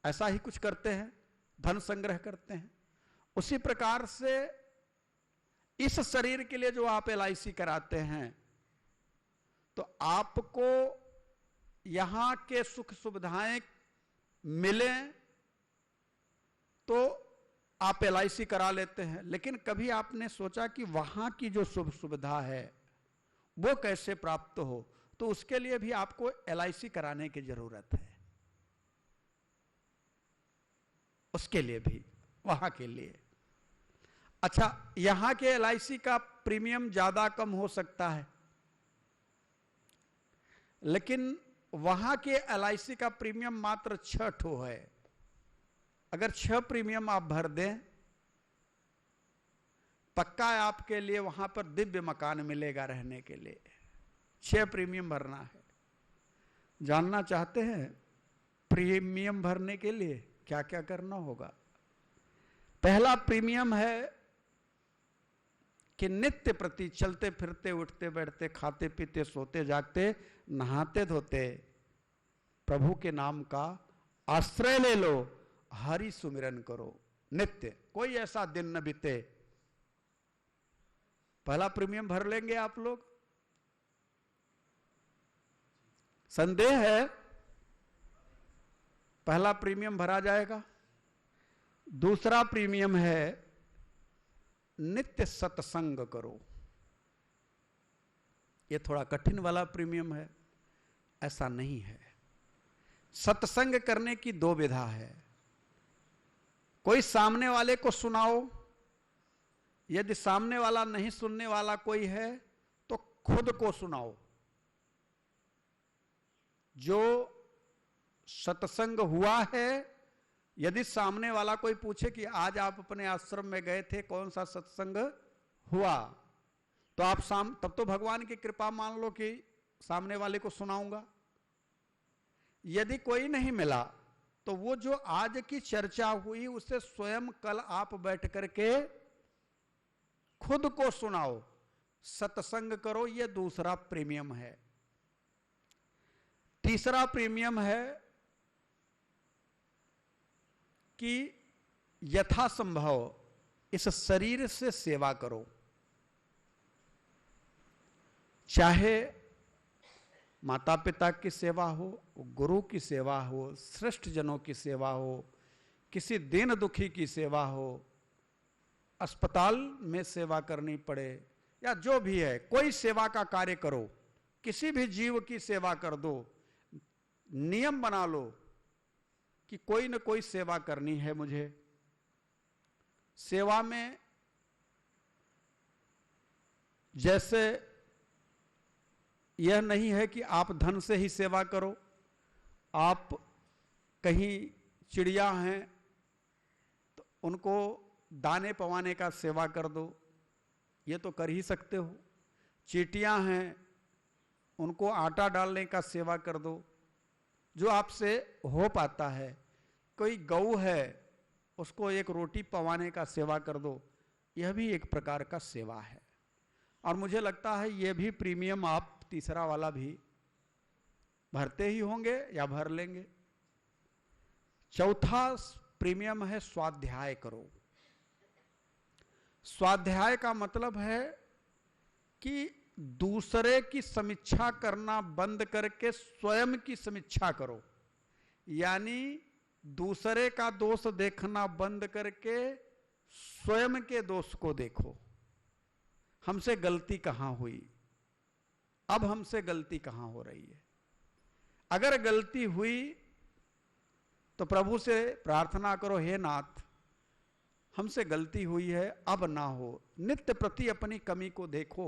ऐसा ही कुछ करते हैं, धन संग्रह करते हैं। उसी प्रकार से इस शरीर के लिए जो आप LIC कराते हैं, तो आपको यहां के सुख सुविधाएं मिले तो आप LIC करा लेते हैं, लेकिन कभी आपने सोचा कि वहां की जो सुख सुविधा है वो कैसे प्राप्त हो, तो उसके लिए भी आपको LIC कराने की जरूरत है। उसके लिए भी, वहां के लिए। अच्छा, यहां के LIC का प्रीमियम ज्यादा कम हो सकता है, लेकिन वहां के LIC का प्रीमियम मात्र 6 ठो है। अगर 6 प्रीमियम आप भर दें, पक्का है आपके लिए वहां पर दिव्य मकान मिलेगा रहने के लिए। 6 प्रीमियम भरना है। जानना चाहते हैं प्रीमियम भरने के लिए क्या क्या करना होगा? पहला प्रीमियम है कि नित्य प्रति चलते फिरते, उठते बैठते, खाते पीते, सोते जागते, नहाते धोते प्रभु के नाम का आश्रय ले लो, हरि सुमिरन करो नित्य, कोई ऐसा दिन न बीते। पहला प्रीमियम भर लेंगे आप लोग? संदेह है? पहला प्रीमियम भरा जाएगा। दूसरा प्रीमियम है नित्य सत्संग करो। यह थोड़ा कठिन वाला प्रीमियम है, ऐसा नहीं है। सत्संग करने की 2 विधा है। कोई सामने वाले को सुनाओ, यदि सामने वाला नहीं सुनने वाला कोई है तो खुद को सुनाओ। जो सत्संग हुआ है, यदि सामने वाला कोई पूछे कि आज आप अपने आश्रम में गए थे, कौन सा सत्संग हुआ, तो आप तब तो भगवान की कृपा मान लो कि सामने वाले को सुनाऊंगा। यदि कोई नहीं मिला तो वो जो आज की चर्चा हुई उसे स्वयं कल आप बैठ करके खुद को सुनाओ, सत्संग करो। ये दूसरा प्रीमियम है। तीसरा प्रीमियम है कि यथासंभव इस शरीर से सेवा करो, चाहे माता पिता की सेवा हो, गुरु की सेवा हो, श्रेष्ठ जनों की सेवा हो, किसी दीन दुखी की सेवा हो, अस्पताल में सेवा करनी पड़े, या जो भी है, कोई सेवा का कार्य करो, किसी भी जीव की सेवा कर दो। नियम बना लो कि कोई न कोई सेवा करनी है मुझे। सेवा में जैसे यह नहीं है कि आप धन से ही सेवा करो। आप कहीं चिड़िया हैं तो उनको दाने पवाने का सेवा कर दो, ये तो कर ही सकते हो। चींटियां हैं, उनको आटा डालने का सेवा कर दो, जो आपसे हो पाता है। कोई गऊ है, उसको एक रोटी पवाने का सेवा कर दो, यह भी एक प्रकार का सेवा है। और मुझे लगता है यह भी प्रीमियम आप तीसरा वाला भी भरते ही होंगे या भर लेंगे। चौथा प्रीमियम है स्वाध्याय करो। स्वाध्याय का मतलब है कि दूसरे की समीक्षा करना बंद करके स्वयं की समीक्षा करो, यानी दूसरे का दोष देखना बंद करके स्वयं के दोष को देखो। हमसे गलती कहां हुई, अब हमसे गलती कहां हो रही है। अगर गलती हुई तो प्रभु से प्रार्थना करो, हे नाथ हमसे गलती हुई है, अब ना हो। नित्य प्रति अपनी कमी को देखो,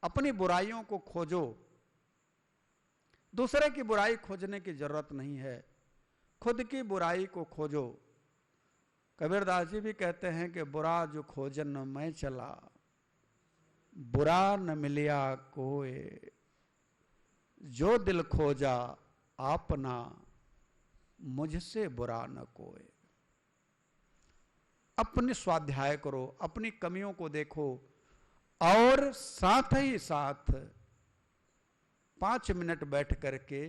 अपनी बुराइयों को खोजो। दूसरे की बुराई खोजने की जरूरत नहीं है। खुद की बुराई को खोजो। कबीरदास जी भी कहते हैं कि बुरा जो खोजन मैं चला, बुरा न मिलिया कोय, जो दिल खोजा आपना, मुझसे बुरा न कोय। अपने स्वाध्याय करो, अपनी कमियों को देखो, और साथ ही साथ 5 मिनट बैठ करके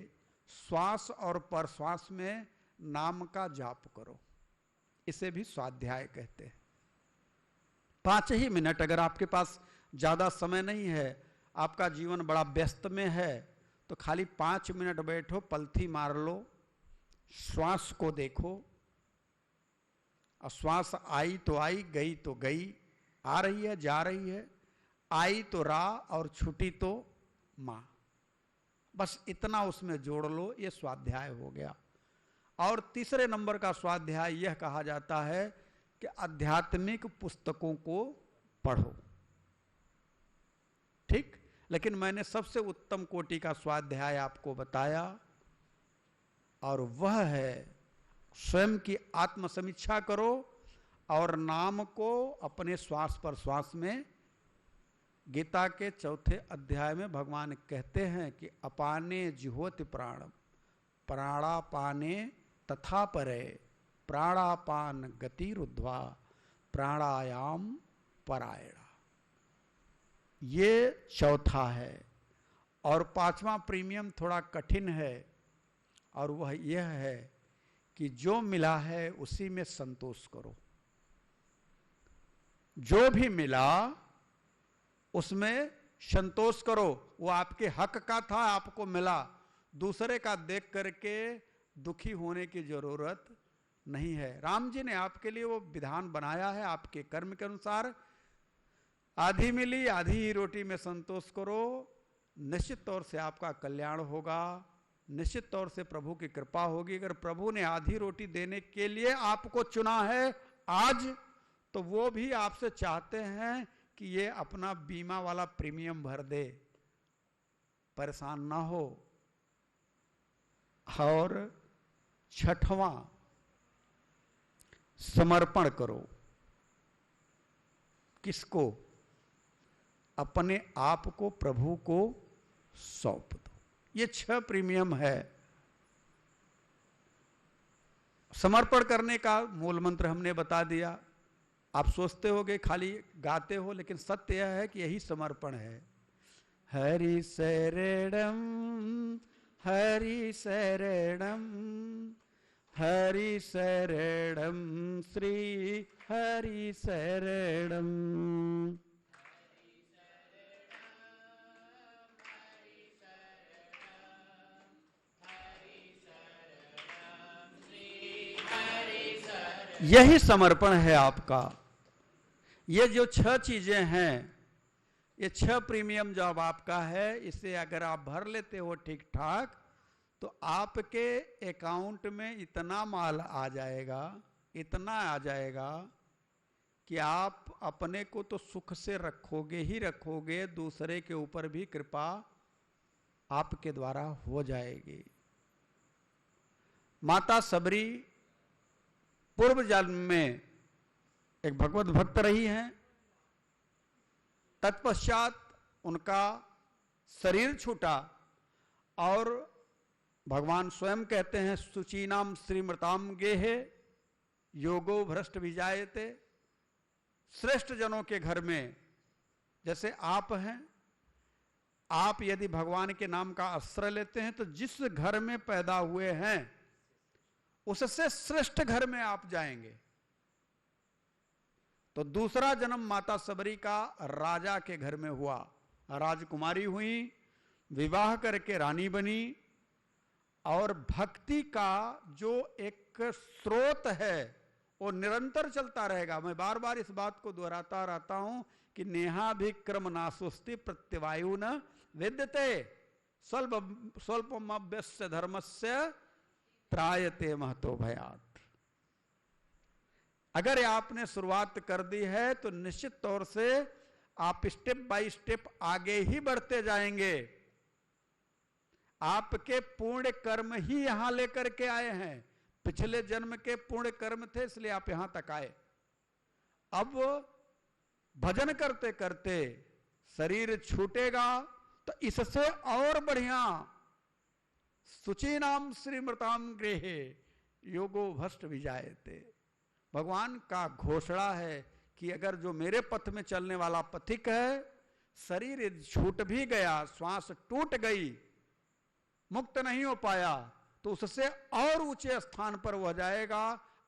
श्वास और प्रश्वास में नाम का जाप करो। इसे भी स्वाध्याय कहते हैं। 5 ही मिनट, अगर आपके पास ज्यादा समय नहीं है, आपका जीवन बड़ा व्यस्त में है, तो खाली 5 मिनट बैठो, पलथी मार लो, श्वास को देखो, और श्वास आई तो आई, गई तो गई, आ रही है जा रही है, आई तो रा और छुटी तो मां। बस इतना उसमें जोड़ लो, ये स्वाध्याय हो गया। और तीसरे नंबर का स्वाध्याय यह कहा जाता है कि आध्यात्मिक पुस्तकों को पढ़ो। ठीक, लेकिन मैंने सबसे उत्तम कोटि का स्वाध्याय आपको बताया, और वह है स्वयं की आत्मसमीक्षा करो और नाम को अपने श्वास पर श्वास में। गीता के 4थे अध्याय में भगवान कहते हैं कि अपाने जिहोति प्राणम, प्राणापाने तथा परे, प्राणापान गतिरुद्ध्वा, प्राणायाम परायणा। ये चौथा है। और 5वां प्रीमियम थोड़ा कठिन है, और वह यह है कि जो मिला है उसी में संतोष करो। जो भी मिला उसमें संतोष करो। वो आपके हक का था, आपको मिला, दूसरे का देख करके दुखी होने की जरूरत नहीं है। राम जी ने आपके लिए वो विधान बनाया है, आपके कर्म के अनुसार। आधी मिली आधी ही रोटी में संतोष करो, निश्चित तौर से आपका कल्याण होगा, निश्चित तौर से प्रभु की कृपा होगी। अगर प्रभु ने आधी रोटी देने के लिए आपको चुना है आज, तो वो भी आपसे चाहते हैं कि ये अपना बीमा वाला प्रीमियम भर दे, परेशान ना हो। और 6वां, समर्पण करो। किसको? अपने आप को प्रभु को सौंप दो। ये 6 प्रीमियम है। समर्पण करने का मूल मंत्र हमने बता दिया। आप सोचते होगे खाली गाते हो, लेकिन सत्य यह है कि यही समर्पण है। हरि शरणम हरि शरणम हरि शरणम श्री हरि शरणम। यही समर्पण है आपका। ये जो 6 चीजें हैं, ये 6 प्रीमियम जब आपका है, इसे अगर आप भर लेते हो ठीक ठाक, तो आपके अकाउंट में इतना माल आ जाएगा, इतना आ जाएगा कि आप अपने को तो सुख से रखोगे ही रखोगे, दूसरे के ऊपर भी कृपा आपके द्वारा हो जाएगी। माता सबरी पूर्व जन्म में एक भगवत भक्त रही हैं। तत्पश्चात उनका शरीर छूटा, और भगवान स्वयं कहते हैं सुचीनाम श्रीमृताम गेहे योगो भ्रष्ट विजायते। श्रेष्ठ जनों के घर में जैसे आप हैं, आप यदि भगवान के नाम का आश्रय लेते हैं, तो जिस घर में पैदा हुए हैं उससे श्रेष्ठ घर में आप जाएंगे। तो दूसरा जन्म माता सबरी का राजा के घर में हुआ। राजकुमारी हुई, विवाह करके रानी बनी, और भक्ति का जो एक स्रोत है वो निरंतर चलता रहेगा। मैं बार बार इस बात को दोहराता रहता हूं कि नेहा भी क्रम नासुस्ति प्रत्यवायु न विद्यते स्वल्पमभ्यस्य धर्मस्य त्रायते महतो भयात्। अगर आपने शुरुआत कर दी है तो निश्चित तौर से आप स्टेप बाय स्टेप आगे ही बढ़ते जाएंगे। आपके पूर्ण कर्म ही यहां लेकर के आए हैं, पिछले जन्म के पुण्य कर्म थे इसलिए आप यहां तक आए। अब भजन करते करते शरीर छूटेगा तो इससे और बढ़िया शुचीनाम श्रीमृताम गृहे योगो भ्रष्ट विजायते। भगवान का घोषणा है कि अगर जो मेरे पथ में चलने वाला पथिक है, शरीर छूट भी गया, श्वास टूट गई, मुक्त नहीं हो पाया, तो उससे और ऊंचे स्थान पर वह जाएगा,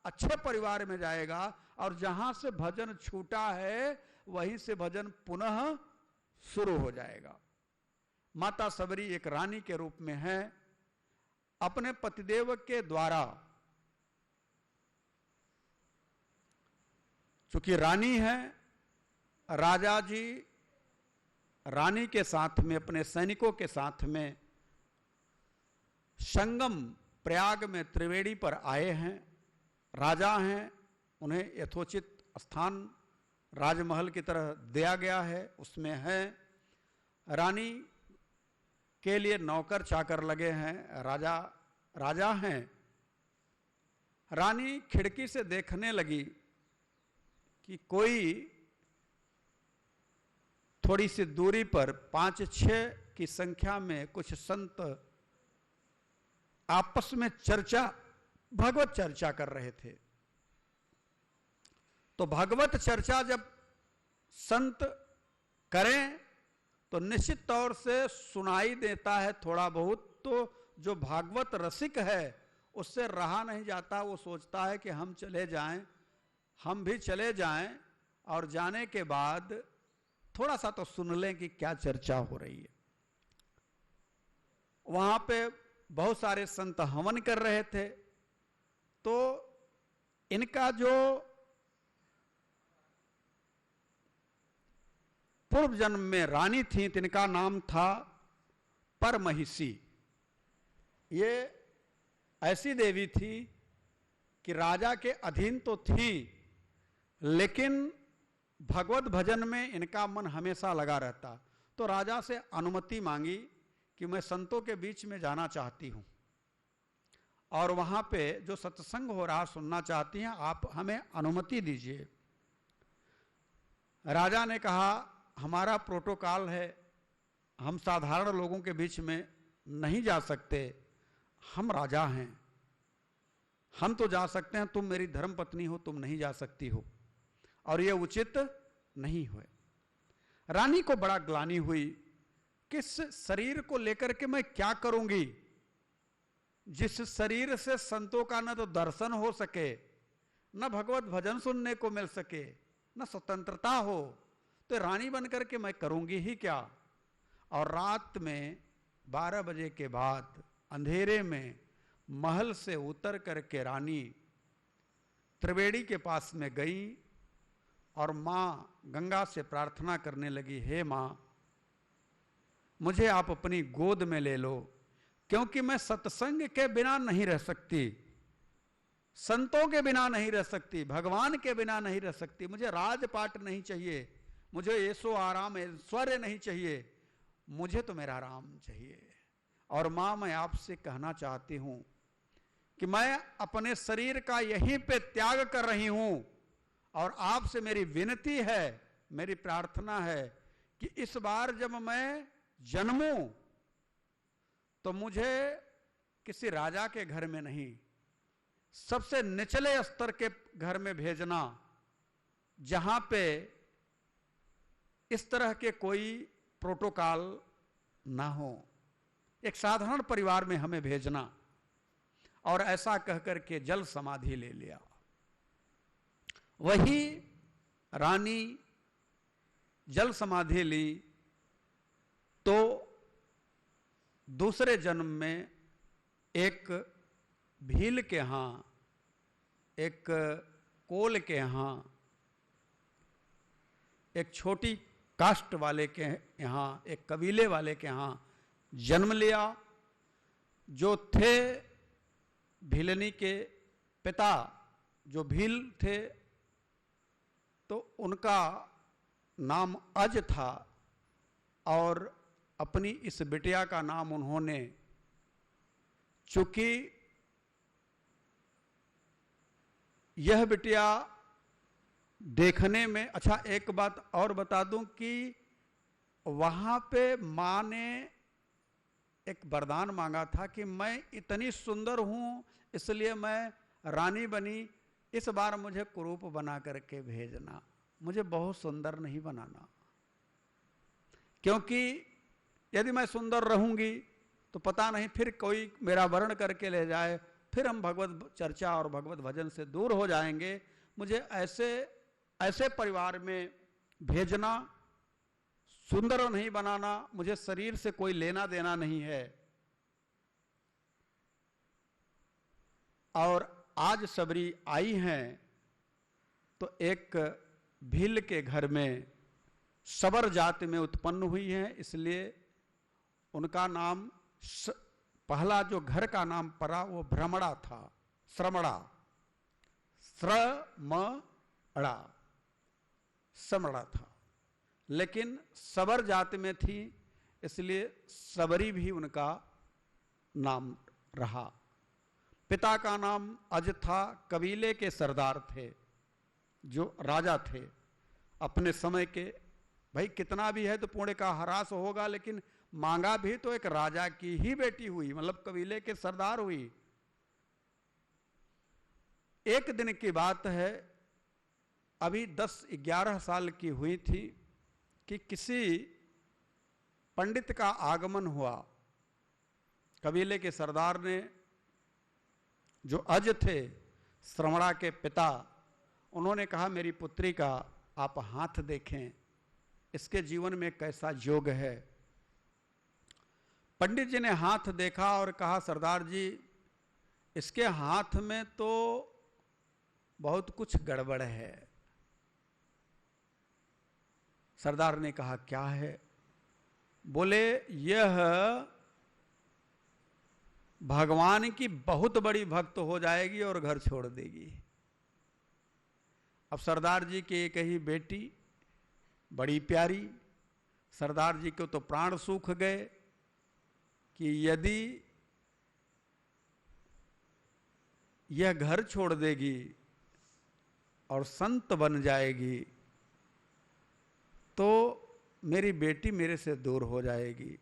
अच्छे परिवार में जाएगा, और जहां से भजन छूटा है वहीं से भजन पुनः शुरू हो जाएगा। माता सबरी एक रानी के रूप में है, अपने पतिदेव के द्वारा, चूंकि रानी है, राजा जी रानी के साथ में, अपने सैनिकों के साथ में संगम प्रयाग में त्रिवेणी पर आए हैं। राजा हैं, उन्हें यथोचित स्थान राजमहल की तरह दिया गया है, उसमें है। रानी के लिए नौकर चाकर लगे हैं, राजा हैं। रानी खिड़की से देखने लगी कि कोई थोड़ी सी दूरी पर 5-6 की संख्या में कुछ संत आपस में भगवत चर्चा कर रहे थे। तो भगवत चर्चा जब संत करें तो निश्चित तौर से सुनाई देता है थोड़ा बहुत, तो जो भागवत रसिक है उससे रहा नहीं जाता, वो सोचता है कि हम चले जाएं, हम भी चले जाएं, और जाने के बाद थोड़ा सा तो सुन लें कि क्या चर्चा हो रही है। वहां पे बहुत सारे संत हवन कर रहे थे, तो इनका जो पूर्व जन्म में रानी थी, तिनका नाम था परमहिषी। ये ऐसी देवी थी कि राजा के अधीन तो थी, लेकिन भगवत भजन में इनका मन हमेशा लगा रहता। तो राजा से अनुमति मांगी कि मैं संतों के बीच में जाना चाहती हूं और वहां पे जो सत्संग हो रहा सुनना चाहती हैं, आप हमें अनुमति दीजिए। राजा ने कहा, हमारा प्रोटोकॉल है, हम साधारण लोगों के बीच में नहीं जा सकते, हम राजा हैं, हम तो जा सकते हैं, तुम मेरी धर्मपत्नी हो, तुम नहीं जा सकती हो, और यह उचित नहीं हुए। रानी को बड़ा ग्लानि हुई, किस शरीर को लेकर के मैं क्या करूंगी, जिस शरीर से संतों का न तो दर्शन हो सके, न भगवत भजन सुनने को मिल सके, न स्वतंत्रता हो, तो रानी बनकर के मैं करूंगी ही क्या। और रात में 12 बजे के बाद अंधेरे में महल से उतर करके रानी त्रिवेणी के पास में गई और माँ गंगा से प्रार्थना करने लगी, हे माँ, मुझे आप अपनी गोद में ले लो, क्योंकि मैं सत्संग के बिना नहीं रह सकती, संतों के बिना नहीं रह सकती, भगवान के बिना नहीं रह सकती। मुझे राजपाट नहीं चाहिए, मुझे ऐसो आराम ऐश्वर्य नहीं चाहिए, मुझे तो मेरा आराम चाहिए। और माँ, मैं आपसे कहना चाहती हूं कि मैं अपने शरीर का यहीं पे त्याग कर रही हूं, और आपसे मेरी विनती है, मेरी प्रार्थना है कि इस बार जब मैं जन्मूं तो मुझे किसी राजा के घर में नहीं, सबसे निचले स्तर के घर में भेजना, जहां पे इस तरह के कोई प्रोटोकॉल ना हो, एक साधारण परिवार में हमें भेजना। और ऐसा कहकर के जल समाधि ले लिया। वही रानी जल समाधि ली तो दूसरे जन्म में एक भील के यहाँ, एक कोल के यहाँ, एक छोटी कास्ट वाले के यहाँ, एक कबीले वाले के यहाँ जन्म लिया, जो थे भीलनी के पिता, जो भील थे, तो उनका नाम अज था, और अपनी इस बिटिया का नाम उन्होंने, चूंकि यह बिटिया देखने में, अच्छा एक बात और बता दूं कि वहां पे मां ने एक वरदान मांगा था कि मैं इतनी सुंदर हूं इसलिए मैं रानी बनी, इस बार मुझे कुरूप बना करके भेजना, मुझे बहुत सुंदर नहीं बनाना, क्योंकि यदि मैं सुंदर रहूंगी तो पता नहीं फिर कोई मेरा वर्ण करके ले जाए, फिर हम भगवत चर्चा और भगवत भजन से दूर हो जाएंगे। मुझे ऐसे परिवार में भेजना, सुंदर नहीं बनाना, मुझे शरीर से कोई लेना देना नहीं है। और आज सबरी आई हैं तो एक भील के घर में सबर जाति में उत्पन्न हुई हैं, इसलिए उनका नाम पहला जो घर का नाम पड़ा वो भ्रमड़ा था, श्रमड़ा, श्रमड़ा, समड़ा था, लेकिन सबर जाति में थी इसलिए सबरी भी उनका नाम रहा। पिता का नाम अज था, कबीले के सरदार थे, जो राजा थे अपने समय के। भाई कितना भी है तो पुण्य का ह्रास होगा, लेकिन मांगा भी तो एक राजा की ही बेटी हुई, मतलब कबीले के सरदार हुई। एक दिन की बात है, अभी 10-11 साल की हुई थी कि किसी पंडित का आगमन हुआ। कबीले के सरदार ने, जो अज थे, श्रमणा के पिता, उन्होंने कहा मेरी पुत्री का आप हाथ देखें, इसके जीवन में कैसा योग है। पंडित जी ने हाथ देखा और कहा सरदार जी इसके हाथ में तो बहुत कुछ गड़बड़ है। सरदार ने कहा क्या है? बोले यह भगवान की बहुत बड़ी भक्त हो जाएगी और घर छोड़ देगी। अब सरदार जी की एक ही बेटी, बड़ी प्यारी, सरदार जी को तो प्राण सूख गए कि यदि यह घर छोड़ देगी और संत बन जाएगी तो मेरी बेटी मेरे से दूर हो जाएगी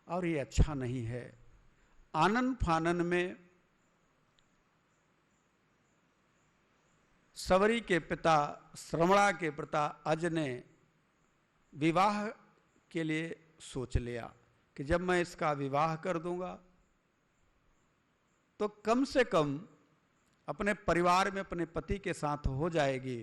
और ये अच्छा नहीं है। आनन फानन में सबरी के पिता, श्रमणा के पिता अज ने विवाह के लिए सोच लिया कि जब मैं इसका विवाह कर दूंगा तो कम से कम अपने परिवार में अपने पति के साथ हो जाएगी,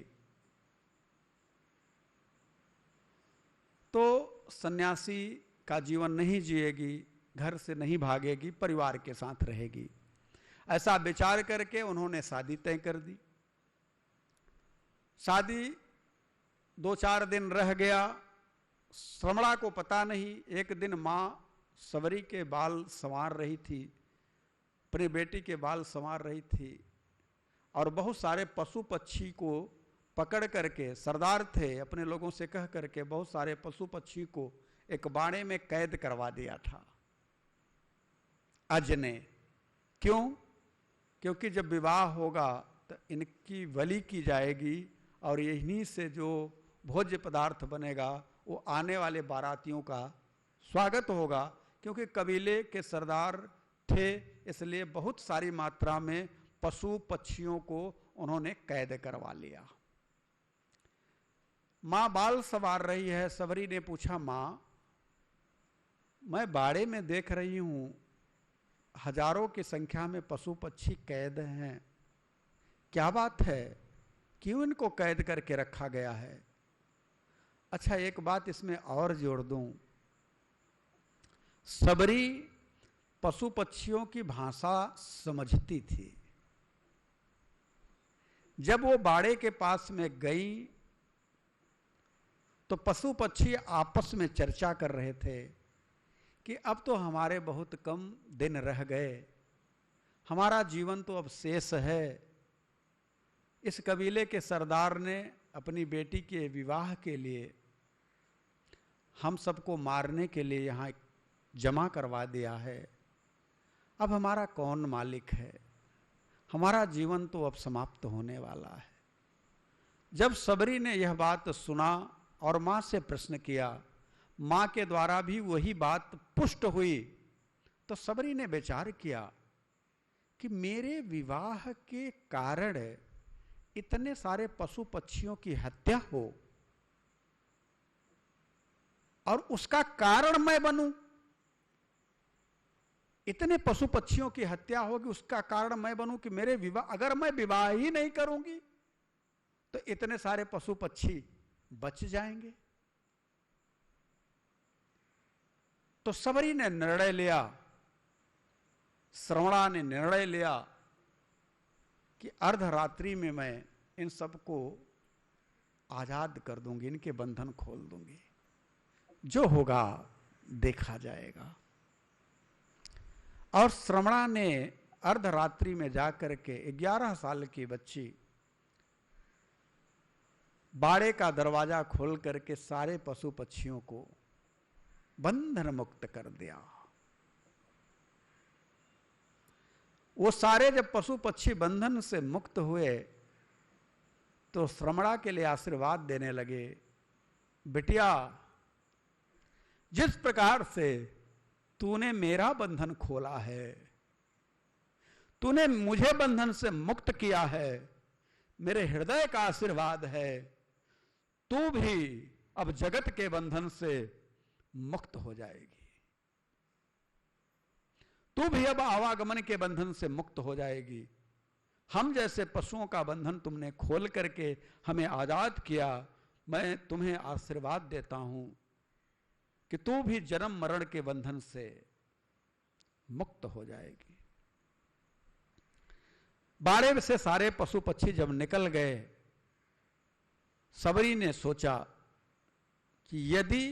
तो सन्यासी का जीवन नहीं जिएगी, घर से नहीं भागेगी, परिवार के साथ रहेगी। ऐसा विचार करके उन्होंने शादी तय कर दी। शादी 2-4 दिन रह गया, श्रमणा को पता नहीं। एक दिन मां सबरी के बाल संवार रही थी, अपनी बेटी के बाल संवार रही थी और बहुत सारे पशु पक्षी को पकड़ करके, सरदार थे, अपने लोगों से कह करके बहुत सारे पशु पक्षी को एक बाड़े में कैद करवा दिया था अज ने। क्यों? क्योंकि जब विवाह होगा तो इनकी बलि की जाएगी और यहीं से जो भोज्य पदार्थ बनेगा वो आने वाले बारातियों का स्वागत होगा। क्योंकि कबीले के सरदार थे इसलिए बहुत सारी मात्रा में पशु पक्षियों को उन्होंने कैद करवा लिया। मां बाल संवार रही है। सबरी ने पूछा, मां मैं बाड़े में देख रही हूं हजारों की संख्या में पशु पक्षी कैद हैं, क्या बात है, क्यों इनको कैद करके रखा गया है? अच्छा एक बात इसमें और जोड़ दूं, सबरी पशु पक्षियों की भाषा समझती थी। जब वो बाड़े के पास में गई तो पशु पक्षी आपस में चर्चा कर रहे थे कि अब तो हमारे बहुत कम दिन रह गए, हमारा जीवन तो अब शेष है। इस कबीले के सरदार ने अपनी बेटी के विवाह के लिए हम सबको मारने के लिए यहाँ जमा करवा दिया है। अब हमारा कौन मालिक है? हमारा जीवन तो अब समाप्त होने वाला है। जब सबरी ने यह बात सुना और मां से प्रश्न किया, मां के द्वारा भी वही बात पुष्ट हुई, तो सबरी ने विचार किया कि मेरे विवाह के कारण इतने सारे पशु पक्षियों की हत्या हो और उसका कारण मैं बनूं। इतने पशु पक्षियों की हत्या होगी, उसका कारण मैं बनूं कि मेरे विवाह, अगर मैं विवाह ही नहीं करूंगी तो इतने सारे पशु पक्षी बच जाएंगे। तो सबरी ने निर्णय लिया, श्रवणा ने निर्णय लिया कि अर्धरात्रि में मैं इन सबको आजाद कर दूंगी, इनके बंधन खोल दूंगी, जो होगा देखा जाएगा। और श्रवणा ने अर्धरात्रि में जाकर के 11 साल की बच्ची बाड़े का दरवाजा खोल करके सारे पशु पक्षियों को बंधन मुक्त कर दिया। वो सारे जब पशु पक्षी बंधन से मुक्त हुए तो श्रमणा के लिए आशीर्वाद देने लगे, बिटिया जिस प्रकार से तूने मेरा बंधन खोला है, तूने मुझे बंधन से मुक्त किया है, मेरे हृदय का आशीर्वाद है, तू भी अब जगत के बंधन से मुक्त हो जाएगी। तू भी अब आवागमन के बंधन से मुक्त हो जाएगी। हम जैसे पशुओं का बंधन तुमने खोल करके हमें आजाद किया। मैं तुम्हें आशीर्वाद देता हूं कि तू भी जन्म मरण के बंधन से मुक्त हो जाएगी। बाड़े से सारे पशु पक्षी जब निकल गए, सबरी ने सोचा कि यदि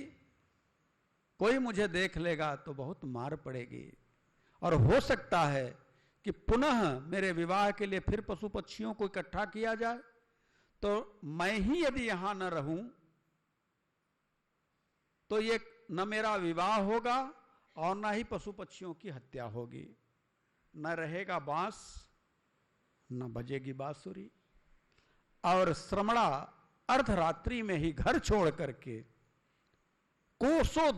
कोई मुझे देख लेगा तो बहुत मार पड़ेगी और हो सकता है कि पुनः मेरे विवाह के लिए फिर पशु पक्षियों को इकट्ठा किया जाए, तो मैं ही यदि यहां न रहूं तो ये न मेरा विवाह होगा और न ही पशु पक्षियों की हत्या होगी, न रहेगा बांस न बजेगी बांसुरी। और श्रमणा अर्धरात्रि में ही घर छोड़ करके कोसों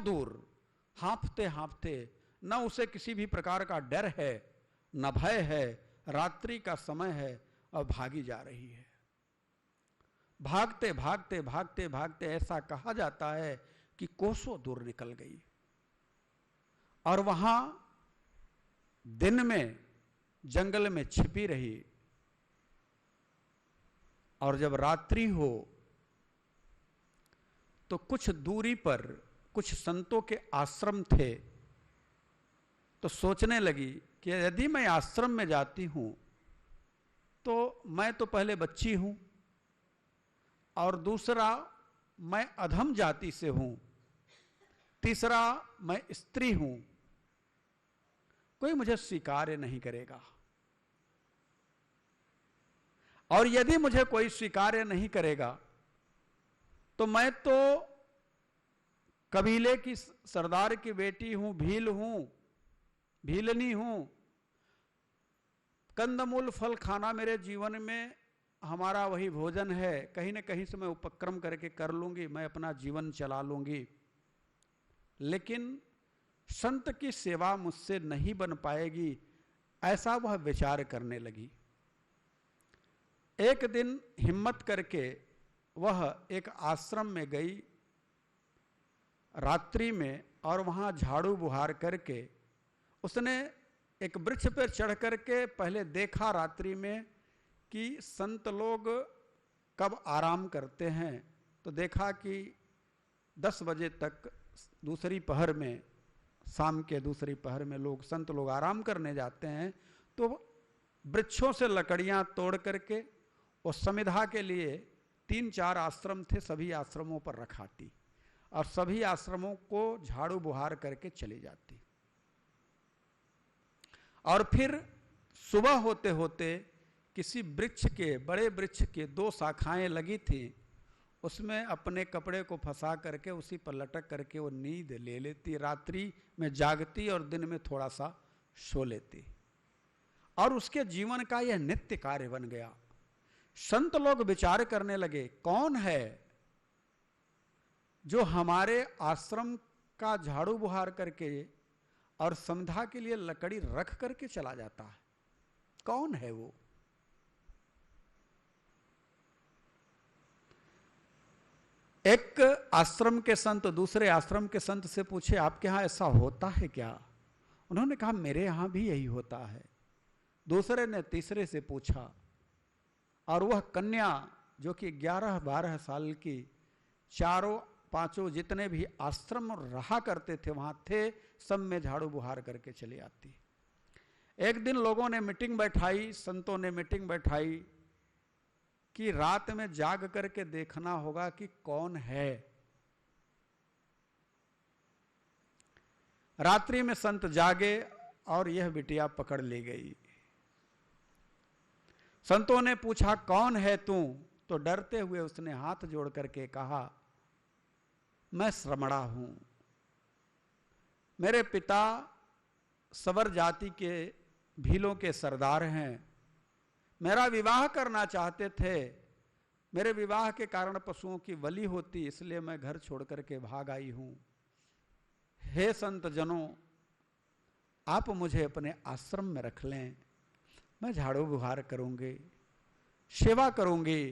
दूर हाँफते हाँफते, न उसे किसी भी प्रकार का डर है न भय है, रात्रि का समय है और भागी जा रही है। भागते भागते भागते भागते ऐसा कहा जाता है कि कोसों दूर निकल गई और वहां दिन में जंगल में छिपी रही। और जब रात्रि हो तो कुछ दूरी पर कुछ संतों के आश्रम थे, तो सोचने लगी कि यदि मैं आश्रम में जाती हूं तो मैं तो पहले बच्ची हूं और दूसरा मैं अधम जाति से हूं, तीसरा मैं स्त्री हूं, कोई मुझे स्वीकार नहीं करेगा। और यदि मुझे कोई स्वीकार नहीं करेगा तो मैं तो कबीले की सरदार की बेटी हूं, भीलनी हूं। कंदमूल फल खाना मेरे जीवन में हमारा वही भोजन है, कहीं न कहीं से मैं उपक्रम करके कर लूंगी, मैं अपना जीवन चला लूंगी, लेकिन संत की सेवा मुझसे नहीं बन पाएगी, ऐसा वह विचार करने लगी। एक दिन हिम्मत करके वह एक आश्रम में गई रात्रि में, और वहां झाड़ू बुहार करके उसने एक वृक्ष पर चढ़ करके पहले देखा रात्रि में कि संत लोग कब आराम करते हैं, तो देखा कि 10 बजे तक दूसरी पहर में, शाम के दूसरी पहर में संत लोग आराम करने जाते हैं। तो वृक्षों से लकड़ियां तोड़ करके उस समिधा के लिए 3-4 आश्रम थे, सभी आश्रमों पर रखाती और सभी आश्रमों को झाड़ू बुहार करके चली जाती। और फिर सुबह होते होते किसी वृक्ष के, बड़े वृक्ष के 2 शाखाएं लगी थी, उसमें अपने कपड़े को फंसा करके उसी पर लटक करके वो नींद ले लेती। रात्रि में जागती और दिन में थोड़ा सा सो लेती। और उसके जीवन का यह नित्य कार्य बन गया। संत लोग विचार करने लगे, कौन है जो हमारे आश्रम का झाड़ू बुहार करके और संध्या के लिए लकड़ी रख करके चला जाता है? कौन है वो? एक आश्रम के संत दूसरे आश्रम के संत से पूछे, आपके यहां ऐसा होता है क्या? उन्होंने कहा, मेरे यहां भी यही होता है। दूसरे ने तीसरे से पूछा, और वह कन्या जो कि 11-12 साल की, चारों पांचों जितने भी आश्रम रहा करते थे वहां थे, सब में झाड़ू बुहार करके चली आती। एक दिन लोगों ने मीटिंग बैठाई, संतों ने मीटिंग बैठाई कि रात में जाग करके देखना होगा कि कौन है। रात्रि में संत जागे और यह बिटिया पकड़ ली गई। संतों ने पूछा, कौन है तू? तो डरते हुए उसने हाथ जोड़ करके कहा, मैं श्रमणा हूं। मेरे पिता सवर जाति के भीलों के सरदार हैं। मेरा विवाह करना चाहते थे। मेरे विवाह के कारण पशुओं की बलि होती, इसलिए मैं घर छोड़ करके भाग आई हूं। हे संत जनों, आप मुझे अपने आश्रम में रख लें। मैं झाड़ू बुहार करूंगी, सेवा करूंगी,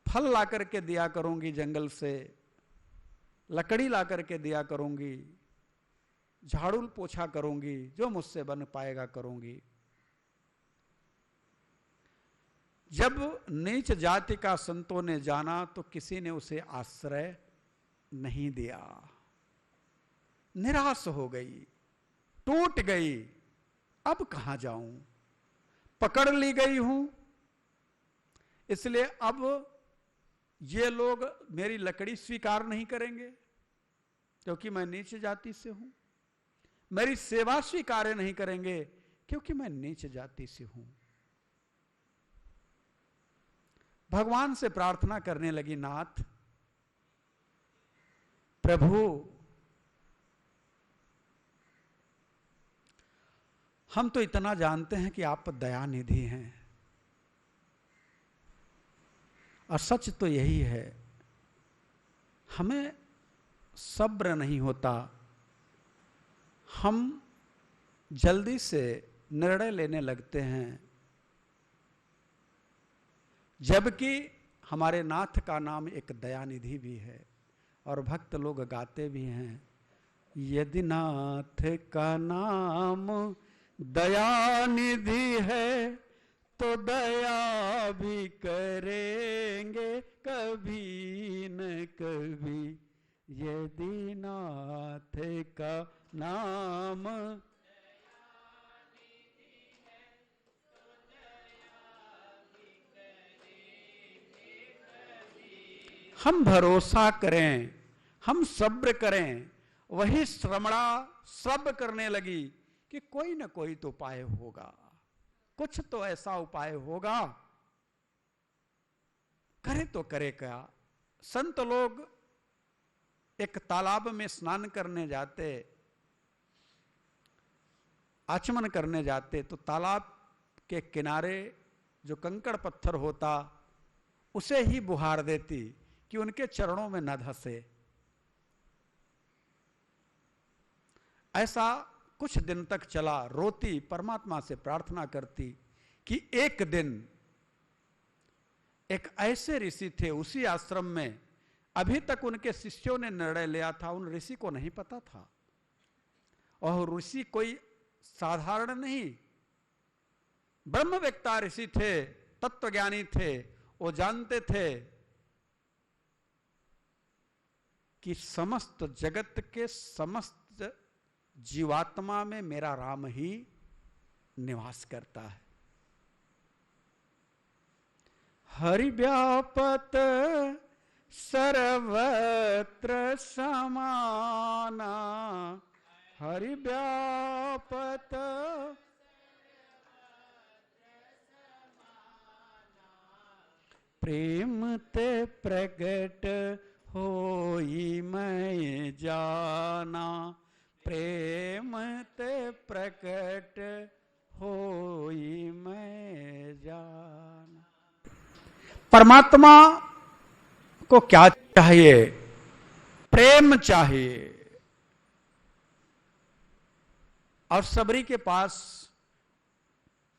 फल ला करके दिया करूंगी, जंगल से लकड़ी ला करके दिया करूंगी, झाड़ू पोछा करूंगी, जो मुझसे बन पाएगा करूंगी। जब नीच जाति का संतों ने जाना तो किसी ने उसे आश्रय नहीं दिया। निराश हो गई, टूट गई। अब कहां जाऊं? पकड़ ली गई हूं, इसलिए अब ये लोग मेरी लकड़ी स्वीकार नहीं करेंगे क्योंकि मैं नीच जाति से हूं। मेरी सेवा स्वीकार नहीं करेंगे क्योंकि मैं नीच जाति से हूं। भगवान से प्रार्थना करने लगी, नाथ प्रभु, हम तो इतना जानते हैं कि आप दयानिधि हैं, और सच तो यही है, हमें सब्र नहीं होता। हम जल्दी से निर्णय लेने लगते हैं, जबकि हमारे नाथ का नाम एक दयानिधि भी है। और भक्त लोग गाते भी हैं, यदि नाथ का नाम दयानिधि है तो दया भी करेंगे कभी न कभी। यदि नाथ का नाम हम भरोसा करें, हम सब्र करें। वही श्रमणा सब्र करने लगी कि कोई न कोई तो उपाय होगा, कुछ तो ऐसा उपाय होगा, करे तो करे क्या। संत लोग एक तालाब में स्नान करने जाते, आचमन करने जाते, तो तालाब के किनारे जो कंकड़ पत्थर होता उसे ही बुहार देती कि उनके चरणों में न धंसे। ऐसा कुछ दिन तक चला। रोती, परमात्मा से प्रार्थना करती कि एक दिन एक ऐसे ऋषि थे उसी आश्रम में, अभी तक उनके शिष्यों ने निर्णय लिया था, उन ऋषि को नहीं पता था। और ऋषि कोई साधारण नहीं, ब्रह्मवेत्ता ऋषि थे, तत्वज्ञानी थे। वो जानते थे कि समस्त जगत के समस्त जीवात्मा में मेरा राम ही निवास करता है। हरि व्यापत सर्वत्र समाना, हरि व्यापत प्रेम ते प्रगट होई मैं जाना, प्रेम ते प्रकट होई मैं जान। परमात्मा को क्या चाहिए? प्रेम चाहिए। और सबरी के पास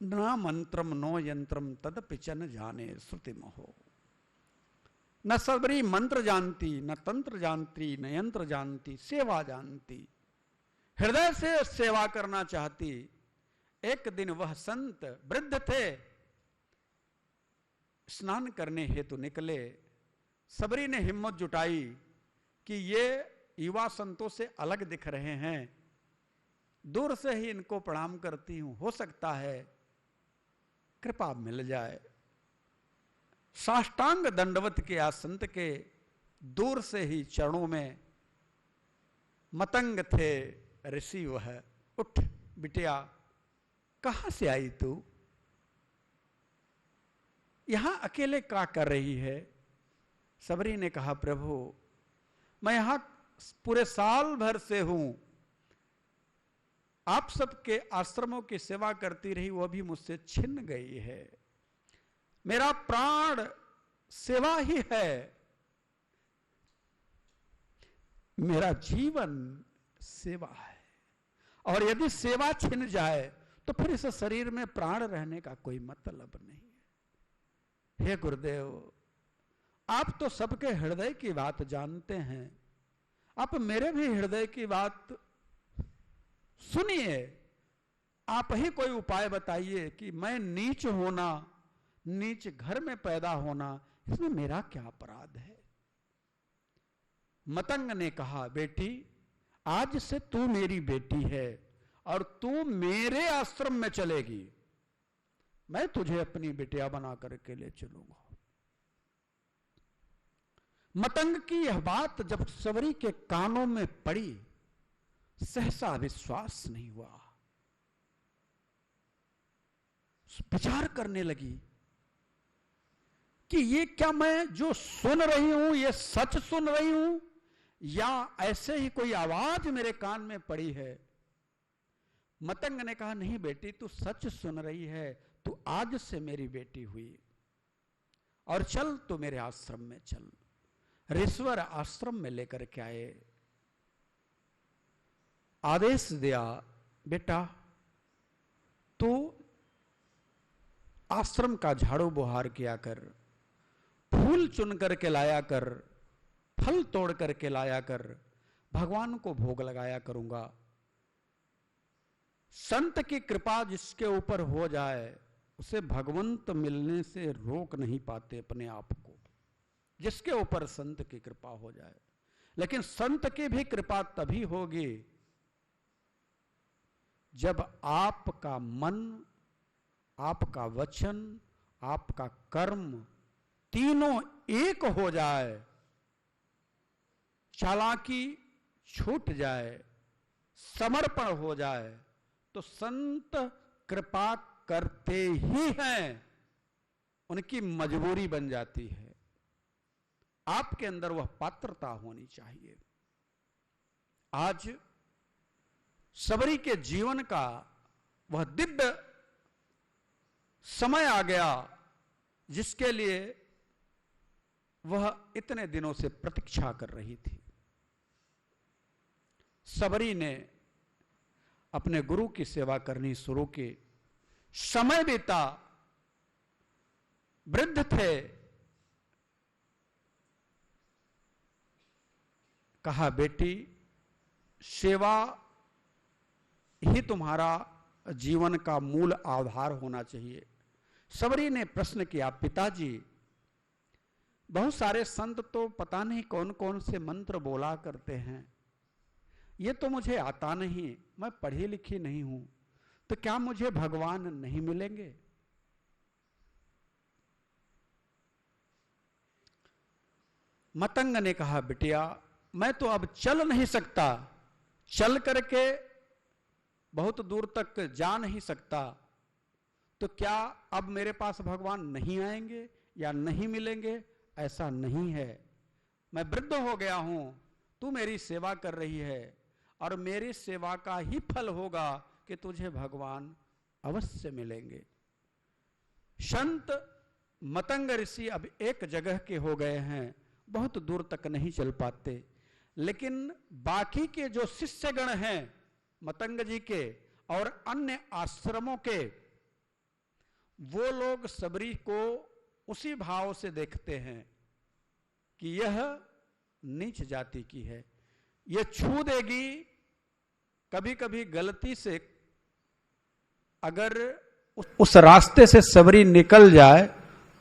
न मंत्रम नो यंत्रम तद पिचन जाने श्रुति महो। न सबरी मंत्र जानती, न तंत्र जानती, न यंत्र जानती, सेवा जानती, हृदय से सेवा करना चाहती। एक दिन वह संत वृद्ध थे, स्नान करने हेतु निकले। सबरी ने हिम्मत जुटाई कि ये युवा संतों से अलग दिख रहे हैं, दूर से ही इनको प्रणाम करती हूं, हो सकता है कृपा मिल जाए। साष्टांग दंडवत किया संत के, दूर से ही चरणों में। मतंग थे ऋषि वह, उठ बिटिया, कहां से आई तू? यहां अकेले क्या कर रही है? सबरी ने कहा, प्रभु मैं यहां पूरे साल भर से हूं, आप सबके आश्रमों की सेवा करती रही, वो भी मुझसे छिन गई है। मेरा प्राण सेवा ही है, मेरा जीवन सेवा है। और यदि सेवा छिन जाए तो फिर इस शरीर में प्राण रहने का कोई मतलब नहीं है। हे गुरुदेव, आप तो सबके हृदय की बात जानते हैं, आप मेरे भी हृदय की बात सुनिए। आप ही कोई उपाय बताइए कि मैं नीच होना, नीच घर में पैदा होना, इसमें मेरा क्या अपराध है? मतंग ने कहा, बेटी आज से तू मेरी बेटी है और तू मेरे आश्रम में चलेगी, मैं तुझे अपनी बिटिया बना करके ले चलूंगा। मतंग की यह बात जब सबरी के कानों में पड़ी, सहसा विश्वास नहीं हुआ। विचार करने लगी कि ये क्या मैं जो सुन रही हूं ये सच सुन रही हूं या ऐसे ही कोई आवाज मेरे कान में पड़ी है? मतंग ने कहा, नहीं बेटी, तू सच सुन रही है, तू आज से मेरी बेटी हुई और चल तू मेरे आश्रम में चल। ऋषवर आश्रम में लेकर के आए, आदेश दिया, बेटा तू आश्रम का झाड़ू बुहार किया कर, फूल चुन करके लाया कर, फल तोड़ करके लाया कर, भगवान को भोग लगाया करूंगा। संत की कृपा जिसके ऊपर हो जाए उसे भगवंत मिलने से रोक नहीं पाते अपने आप को, जिसके ऊपर संत की कृपा हो जाए। लेकिन संत की भी कृपा तभी होगी जब आपका मन, आपका वचन, आपका कर्म तीनों एक हो जाए, चालाकी छूट जाए, समर्पण हो जाए, तो संत कृपा करते ही हैं, उनकी मजबूरी बन जाती है। आपके अंदर वह पात्रता होनी चाहिए। आज सबरी के जीवन का वह दिव्य समय आ गया जिसके लिए वह इतने दिनों से प्रतीक्षा कर रही थी। सबरी ने अपने गुरु की सेवा करनी शुरू की। समय बीता, वृद्ध थे। कहा, बेटी सेवा ही तुम्हारा जीवन का मूल आधार होना चाहिए। सबरी ने प्रश्न किया, पिताजी बहुत सारे संत तो पता नहीं कौन कौन से मंत्र बोला करते हैं, ये तो मुझे आता नहीं, मैं पढ़ी लिखी नहीं हूं, तो क्या मुझे भगवान नहीं मिलेंगे? मतंग ने कहा, बिटिया मैं तो अब चल नहीं सकता, चल करके बहुत दूर तक जा नहीं सकता, तो क्या अब मेरे पास भगवान नहीं आएंगे या नहीं मिलेंगे? ऐसा नहीं है, मैं वृद्ध हो गया हूं, तू मेरी सेवा कर रही है और मेरी सेवा का ही फल होगा कि तुझे भगवान अवश्य मिलेंगे। संत मतंग ऋषि अब एक जगह के हो गए हैं, बहुत दूर तक नहीं चल पाते, लेकिन बाकी के जो शिष्यगण हैं मतंग जी के और अन्य आश्रमों के, वो लोग सबरी को उसी भाव से देखते हैं कि यह नीच जाति की है, यह छू देगी। कभी कभी गलती से अगर उस रास्ते से सबरी निकल जाए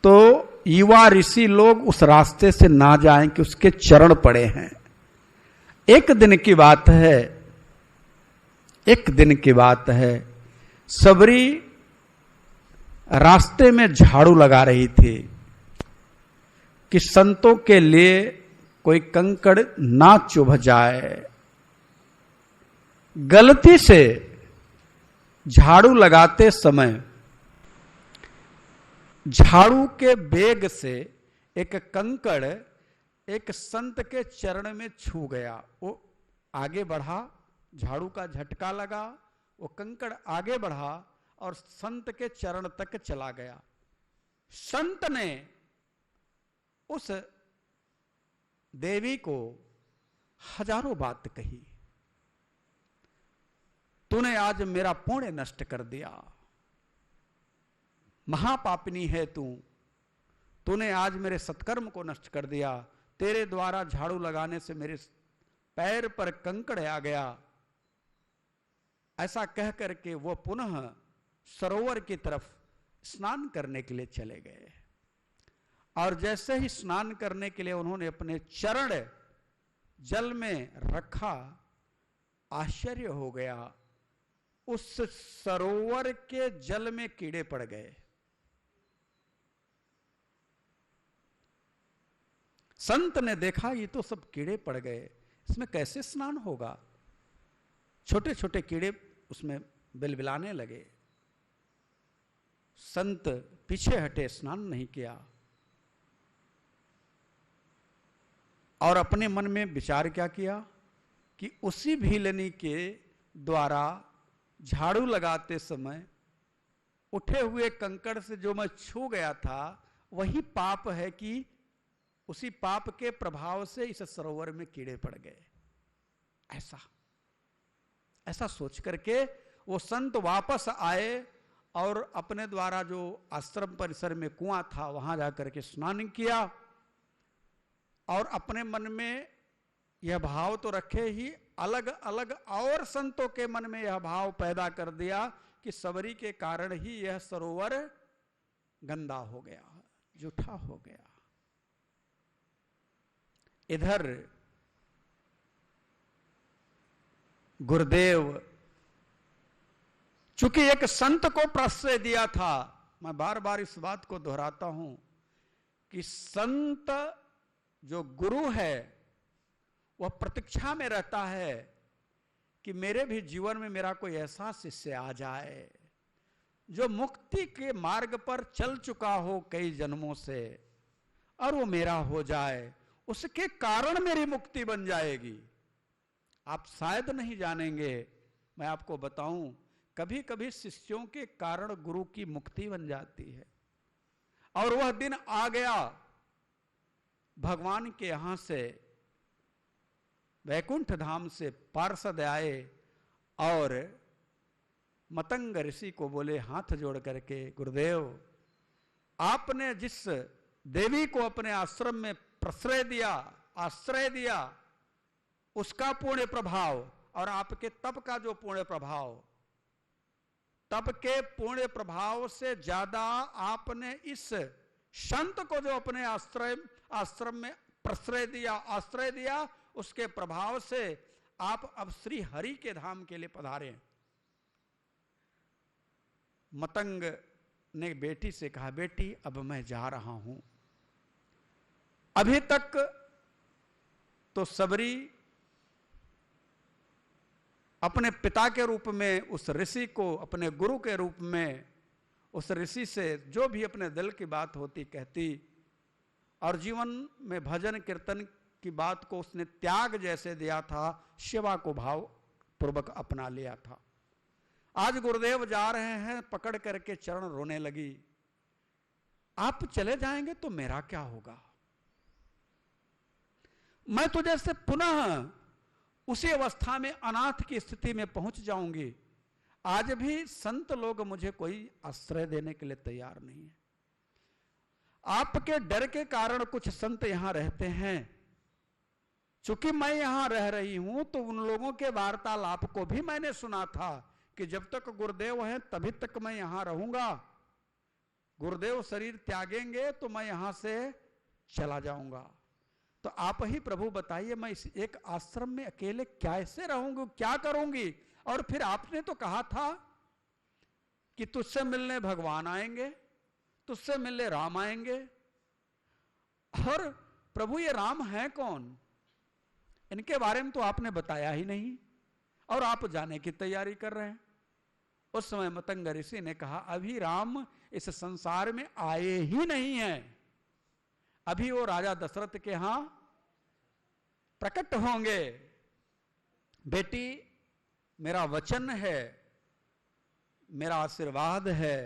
तो युवा ऋषि लोग उस रास्ते से ना जाएं कि उसके चरण पड़े हैं। एक दिन की बात है, एक दिन की बात है, सबरी रास्ते में झाड़ू लगा रही थी कि संतों के लिए कोई कंकड़ ना चुभ जाए। गलती से झाड़ू लगाते समय झाड़ू के वेग से एक कंकड़ एक संत के चरण में छू गया। वो आगे बढ़ा, झाड़ू का झटका लगा, वो कंकड़ आगे बढ़ा और संत के चरण तक चला गया। संत ने उस देवी को हजारों बात कही, तूने आज मेरा पुण्य नष्ट कर दिया, महापापिनी है तूने आज मेरे सत्कर्म को नष्ट कर दिया, तेरे द्वारा झाड़ू लगाने से मेरे पैर पर कंकड़ आ गया। ऐसा कह करके वो पुनः सरोवर की तरफ स्नान करने के लिए चले गए और जैसे ही स्नान करने के लिए उन्होंने अपने चरण जल में रखा, आश्चर्य हो गया, उस सरोवर के जल में कीड़े पड़ गए। संत ने देखा ये तो सब कीड़े पड़ गए, इसमें कैसे स्नान होगा। छोटे छोटे कीड़े उसमें बिलबिलाने लगे। संत पीछे हटे, स्नान नहीं किया और अपने मन में विचार क्या किया कि उसी भीलनी के द्वारा झाड़ू लगाते समय उठे हुए कंकड़ से जो मैं छू गया था वही पाप है कि उसी पाप के प्रभाव से इस सरोवर में कीड़े पड़ गए। ऐसा सोच करके वो संत वापस आए और अपने द्वारा जो आश्रम परिसर में कुआं था वहां जाकर के स्नान किया और अपने मन में यह भाव तो रखे ही, अलग अलग और संतों के मन में यह भाव पैदा कर दिया कि सबरी के कारण ही यह सरोवर गंदा हो गया, जूठा हो गया। इधर गुरुदेव चूंकि एक संत को प्रश्रय दिया था, मैं बार बार इस बात को दोहराता हूं कि संत जो गुरु है वह प्रतीक्षा में रहता है कि मेरे भी जीवन में मेरा कोई ऐसा शिष्य आ जाए जो मुक्ति के मार्ग पर चल चुका हो कई जन्मों से और वो मेरा हो जाए, उसके कारण मेरी मुक्ति बन जाएगी। आप शायद नहीं जानेंगे, मैं आपको बताऊं, कभी कभी शिष्यों के कारण गुरु की मुक्ति बन जाती है। और वह दिन आ गया, भगवान के यहां से वैकुंठ धाम से पार्षद आए और मतंग ऋषि को बोले हाथ जोड़ करके, गुरुदेव आपने जिस देवी को अपने आश्रम में प्रश्रय दिया, आश्रय दिया, उसका पुण्य प्रभाव और आपके तप का जो पुण्य प्रभाव, तप के पुण्य प्रभाव से ज्यादा आपने इस संत को जो अपने आश्रम में प्रश्रय दिया, आश्रय दिया, उसके प्रभाव से आप अब श्री हरि के धाम के लिए पधारे। मतंग ने बेटी से कहा, बेटी अब मैं जा रहा हूं। अभी तक तो सबरी अपने पिता के रूप में उस ऋषि को, अपने गुरु के रूप में उस ऋषि से जो भी अपने दिल की बात होती कहती और जीवन में भजन कीर्तन की बात को उसने त्याग जैसे दिया था, सेवा को भाव पूर्वक अपना लिया था। आज गुरुदेव जा रहे हैं, पकड़ करके चरण रोने लगी, आप चले जाएंगे तो मेरा क्या होगा? मैं तो जैसे पुनः उसी अवस्था में अनाथ की स्थिति में पहुंच जाऊंगी। आज भी संत लोग मुझे कोई आश्रय देने के लिए तैयार नहीं है। आपके डर के कारण कुछ संत यहां रहते हैं। चूंकि मैं यहां रह रही हूं तो उन लोगों के वार्तालाप को भी मैंने सुना था कि जब तक गुरुदेव हैं तभी तक मैं यहां रहूंगा, गुरुदेव शरीर त्यागेंगे तो मैं यहां से चला जाऊंगा। तो आप ही प्रभु बताइए, मैं इस एक आश्रम में अकेले कैसे रहूंगी, क्या करूंगी? और फिर आपने तो कहा था कि तुझसे मिलने भगवान आएंगे, तुझसे मिलने राम आएंगे। और प्रभु ये राम है कौन? इनके बारे में तो आपने बताया ही नहीं, और आप जाने की तैयारी कर रहे हैं। उस समय मतंग ऋषि ने कहा, अभी राम इस संसार में आए ही नहीं है, अभी वो राजा दशरथ के यहां प्रकट होंगे। बेटी, मेरा वचन है, मेरा आशीर्वाद है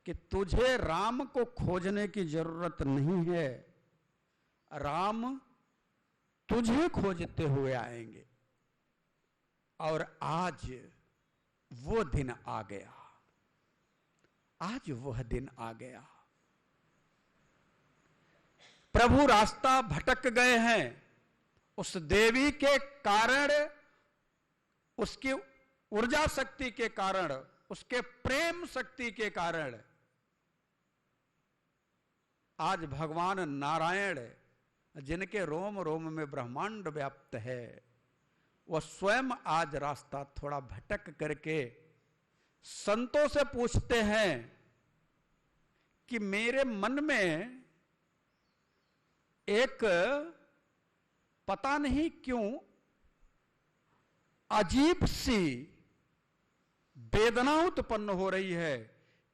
कि तुझे राम को खोजने की जरूरत नहीं है, राम तुझे खोजते हुए आएंगे। और आज वो दिन आ गया, आज वह दिन आ गया। प्रभु रास्ता भटक गए हैं, उस देवी के कारण, उसकी ऊर्जा शक्ति के कारण, उसके प्रेम शक्ति के कारण आज भगवान नारायण, जिनके रोम रोम में ब्रह्मांड व्याप्त है, वह स्वयं आज रास्ता थोड़ा भटक करके संतों से पूछते हैं कि मेरे मन में एक पता नहीं क्यों अजीब सी वेदना उत्पन्न हो रही है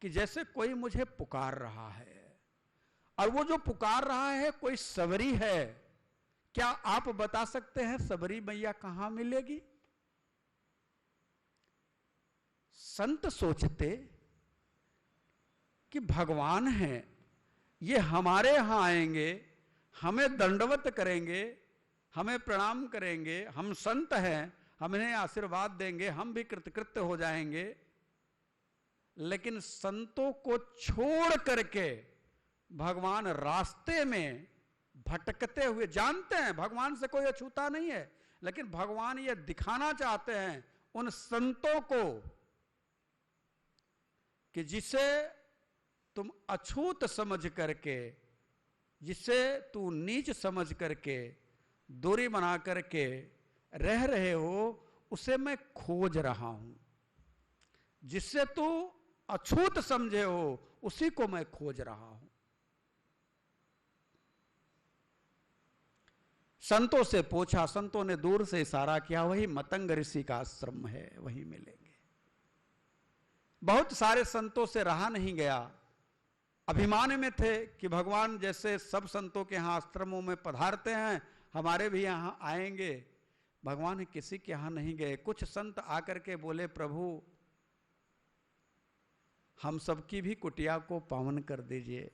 कि जैसे कोई मुझे पुकार रहा है, और वो जो पुकार रहा है कोई सबरी है। क्या आप बता सकते हैं सबरी मैया कहां मिलेगी? संत सोचते कि भगवान हैं, ये हमारे यहां आएंगे, हमें दंडवत करेंगे, हमें प्रणाम करेंगे, हम संत हैं, हमें आशीर्वाद देंगे, हम भी कृतकृत्य हो जाएंगे। लेकिन संतों को छोड़ करके भगवान रास्ते में भटकते हुए, जानते हैं भगवान से कोई अछूता नहीं है, लेकिन भगवान ये दिखाना चाहते हैं उन संतों को कि जिसे तुम अछूत समझ करके, जिसे तू नीच समझ करके, दूरी बना करके रह रहे हो, उसे मैं खोज रहा हूं। जिससे तू अछूत समझे हो, उसी को मैं खोज रहा हूं। संतों से पूछा, संतों ने दूर से इशारा किया, वही मतंग ऋषि का आश्रम है, वहीं मिलेंगे। बहुत सारे संतों से रहा नहीं गया, अभिमान में थे कि भगवान जैसे सब संतों के यहां आश्रमों में पधारते हैं, हमारे भी यहां आएंगे। भगवान किसी के यहां नहीं गए। कुछ संत आकर के बोले, प्रभु हम सबकी भी कुटिया को पावन कर दीजिए।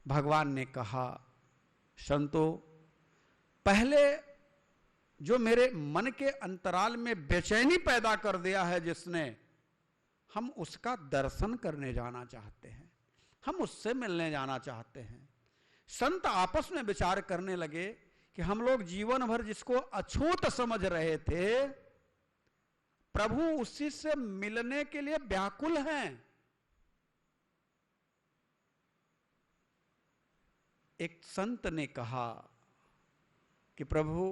भगवान ने कहा, संतों पहले जो मेरे मन के अंतराल में बेचैनी पैदा कर दिया है जिसने, हम उसका दर्शन करने जाना चाहते हैं, हम उससे मिलने जाना चाहते हैं। संत आपस में विचार करने लगे कि हम लोग जीवन भर जिसको अछूत समझ रहे थे, प्रभु उसी से मिलने के लिए व्याकुल हैं। एक संत ने कहा कि प्रभु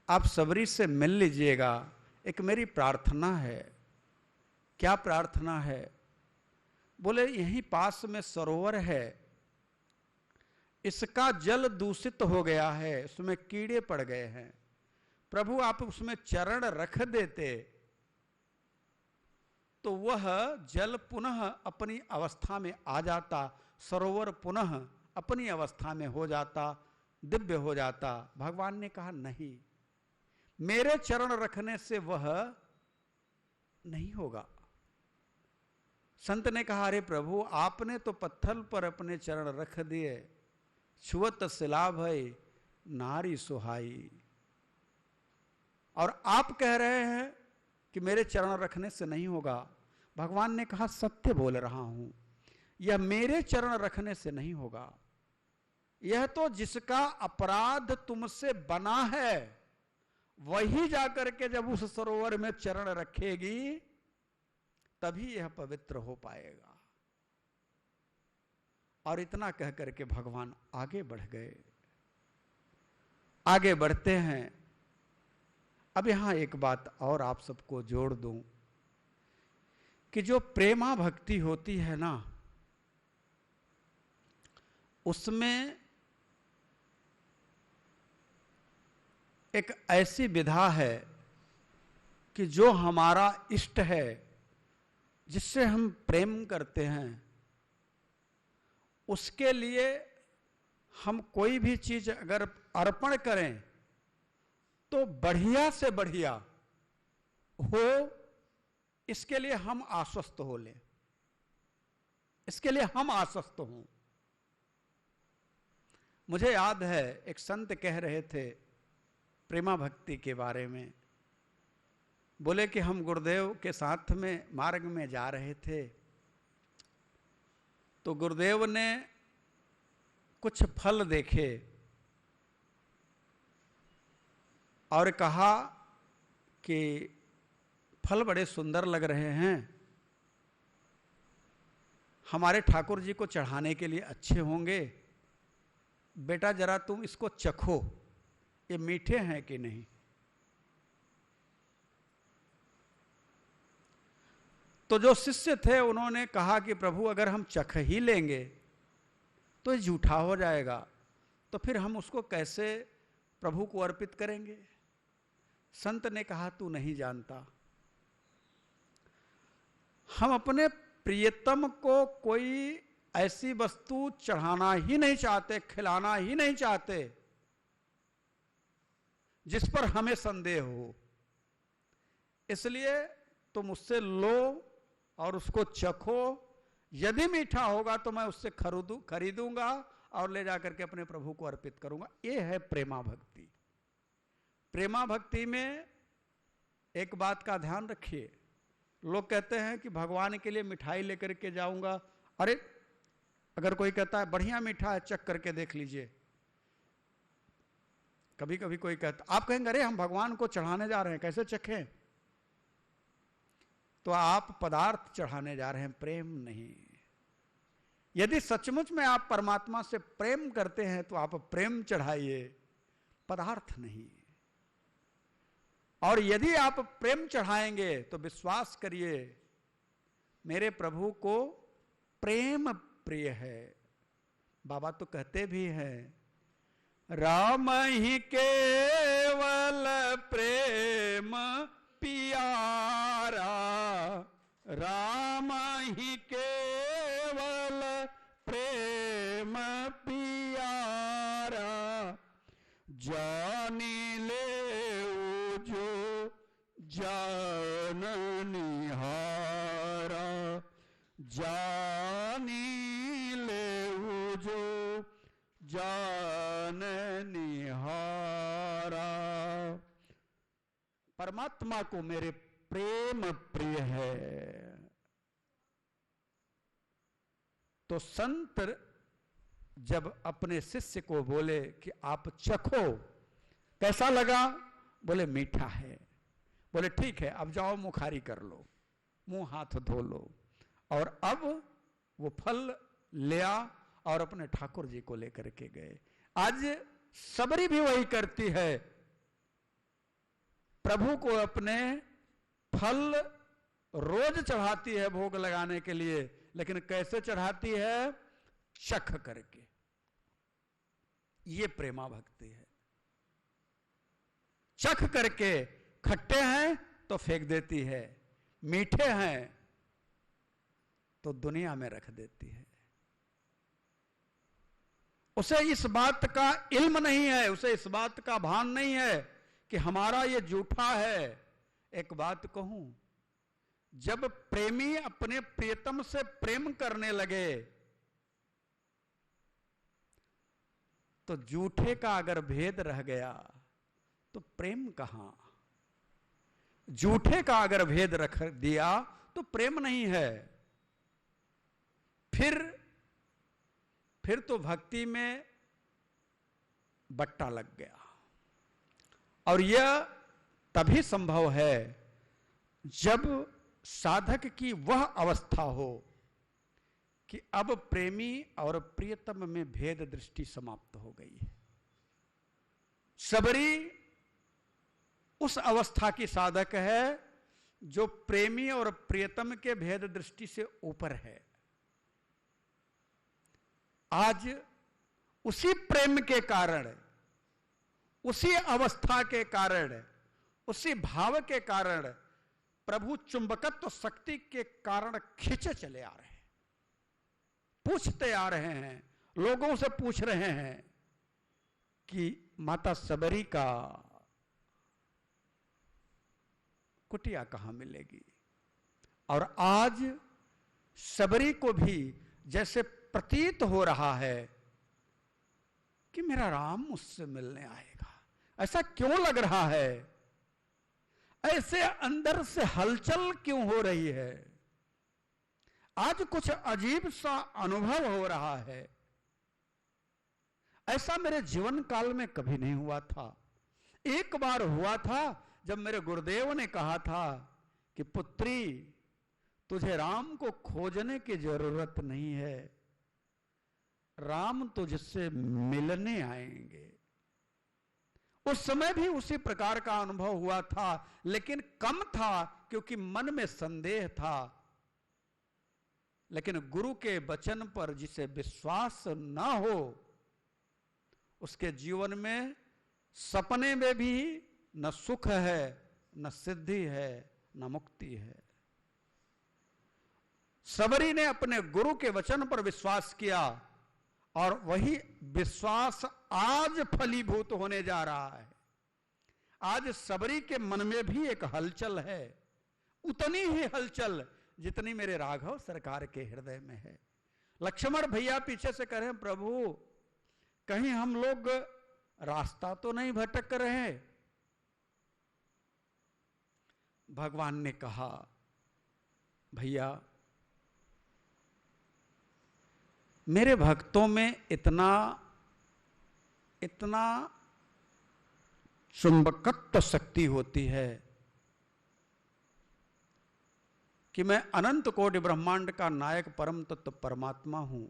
आप सबरी से मिल लीजिएगा, एक मेरी प्रार्थना है। क्या प्रार्थना है? बोले यहीं पास में सरोवर है, इसका जल दूषित हो गया है, उसमें कीड़े पड़ गए हैं, प्रभु आप उसमें चरण रख देते तो वह जल पुनः अपनी अवस्था में आ जाता, सरोवर पुनः अपनी अवस्था में हो जाता, दिव्य हो जाता। भगवान ने कहा नहीं, मेरे चरण रखने से वह नहीं होगा। संत ने कहा, अरे प्रभु, आपने तो पत्थर पर अपने चरण रख दिए, छुअत शिला भई नारी सुहाई, और आप कह रहे हैं कि मेरे चरण रखने से नहीं होगा। भगवान ने कहा, सत्य बोल रहा हूं, यह मेरे चरण रखने से नहीं होगा। यह तो जिसका अपराध तुमसे बना है वही जाकर के जब उस सरोवर में चरण रखेगी तभी यह पवित्र हो पाएगा। और इतना कह करके भगवान आगे बढ़ गए। आगे बढ़ते हैं। अब यहां एक बात और आप सबको जोड़ दूं कि जो प्रेमा भक्ति होती है ना, उसमें एक ऐसी विधा है कि जो हमारा इष्ट है, जिससे हम प्रेम करते हैं, उसके लिए हम कोई भी चीज अगर अर्पण करें तो बढ़िया से बढ़िया हो, इसके लिए हम आश्वस्त हो लें, इसके लिए हम आश्वस्त हों। मुझे याद है एक संत कह रहे थे प्रेमा भक्ति के बारे में। बोले कि हम गुरुदेव के साथ में मार्ग में जा रहे थे, तो गुरुदेव ने कुछ फल देखे और कहा कि फल बड़े सुंदर लग रहे हैं, हमारे ठाकुर जी को चढ़ाने के लिए अच्छे होंगे, बेटा जरा तुम इसको चखो, ये मीठे हैं कि नहीं। तो जो शिष्य थे उन्होंने कहा कि प्रभु अगर हम चख ही लेंगे तो ये झूठा हो जाएगा, तो फिर हम उसको कैसे प्रभु को अर्पित करेंगे। संत ने कहा, तू नहीं जानता, हम अपने प्रियतम को कोई ऐसी वस्तु चढ़ाना ही नहीं चाहते, खिलाना ही नहीं चाहते जिस पर हमें संदेह हो। इसलिए तुम उससे लो और उसको चखो, यदि मीठा होगा तो मैं उससे खरीदूंगा और ले जाकर के अपने प्रभु को अर्पित करूंगा। ये है प्रेमा भक्ति। प्रेमा भक्ति में एक बात का ध्यान रखिए, लोग कहते हैं कि भगवान के लिए मिठाई लेकर के जाऊंगा। अरे अगर कोई कहता है बढ़िया मीठा है, चख करके देख लीजिए। कभी कभी कोई कहता, आप कहेंगे अरे हम भगवान को चढ़ाने जा रहे हैं, कैसे चखें। तो आप पदार्थ चढ़ाने जा रहे हैं, प्रेम नहीं। यदि सचमुच में आप परमात्मा से प्रेम करते हैं तो आप प्रेम चढ़ाइए, पदार्थ नहीं। और यदि आप प्रेम चढ़ाएंगे तो विश्वास करिए मेरे प्रभु को प्रेम प्रिय है। बाबा तो कहते भी हैं, राम ही केवल प्रेम पियारा, राम ही केवल प्रेम पियारा, जानी ले जो जान निहारा, जानी ले जो जान निहारा। परमात्मा को मेरे प्रेम प्रिय है। तो संत जब अपने शिष्य को बोले कि आप चखो, कैसा लगा, बोले मीठा है। बोले ठीक है, अब जाओ मुखारी कर लो, मुंह हाथ धो लो। और अब वो फल लिया और अपने ठाकुर जी को लेकर के गए। आज सबरी भी वही करती है, प्रभु को अपने फल रोज चढ़ाती है भोग लगाने के लिए, लेकिन कैसे चढ़ाती है, चख करके। ये प्रेमा भक्ति है। चख करके, खट्टे हैं तो फेंक देती है, मीठे हैं तो दुनिया में रख देती है। उसे इस बात का इल्म नहीं है, उसे इस बात का भान नहीं है कि हमारा ये जूठा है। एक बात कहूं, जब प्रेमी अपने प्रियतम से प्रेम करने लगे तो झूठे का अगर भेद रह गया तो प्रेम कहां? झूठे का अगर भेद रख दिया तो प्रेम नहीं है। फिर तो भक्ति में बट्टा लग गया। और यह तभी संभव है जब साधक की वह अवस्था हो कि अब प्रेमी और प्रियतम में भेद दृष्टि समाप्त हो गई है। सबरी उस अवस्था की साधक है जो प्रेमी और प्रियतम के भेद दृष्टि से ऊपर है। आज उसी प्रेम के कारण, उसी अवस्था के कारण, उसी भाव के कारण, प्रभु चुंबकत्व शक्ति के कारण खींचे चले आ रहे हैं, पूछते आ रहे हैं, लोगों से पूछ रहे हैं कि माता सबरी का कुटिया कहां मिलेगी। और आज सबरी को भी जैसे प्रतीत हो रहा है कि मेरा राम मुझसे मिलने आएगा। ऐसा क्यों लग रहा है? ऐसे अंदर से हलचल क्यों हो रही है? आज कुछ अजीब सा अनुभव हो रहा है। ऐसा मेरे जीवन काल में कभी नहीं हुआ था। एक बार हुआ था जब मेरे गुरुदेव ने कहा था कि पुत्री, तुझे राम को खोजने की जरूरत नहीं है, राम तुझसे मिलने आएंगे। उस समय भी उसी प्रकार का अनुभव हुआ था, लेकिन कम था क्योंकि मन में संदेह था। लेकिन गुरु के वचन पर जिसे विश्वास न हो, उसके जीवन में सपने में भी न सुख है, न सिद्धि है, न मुक्ति है। सबरी ने अपने गुरु के वचन पर विश्वास किया और वही विश्वास आज फलीभूत होने जा रहा है। आज सबरी के मन में भी एक हलचल है, उतनी ही हलचल जितनी मेरे राघव सरकार के हृदय में है। लक्ष्मण भैया पीछे से कह रहे हैं, प्रभु कहीं हम लोग रास्ता तो नहीं भटक रहे। भगवान ने कहा, भैया मेरे भक्तों में इतना चुंबकत्व शक्ति होती है कि मैं अनंत कोटि ब्रह्मांड का नायक परम तत्व परमात्मा हूं,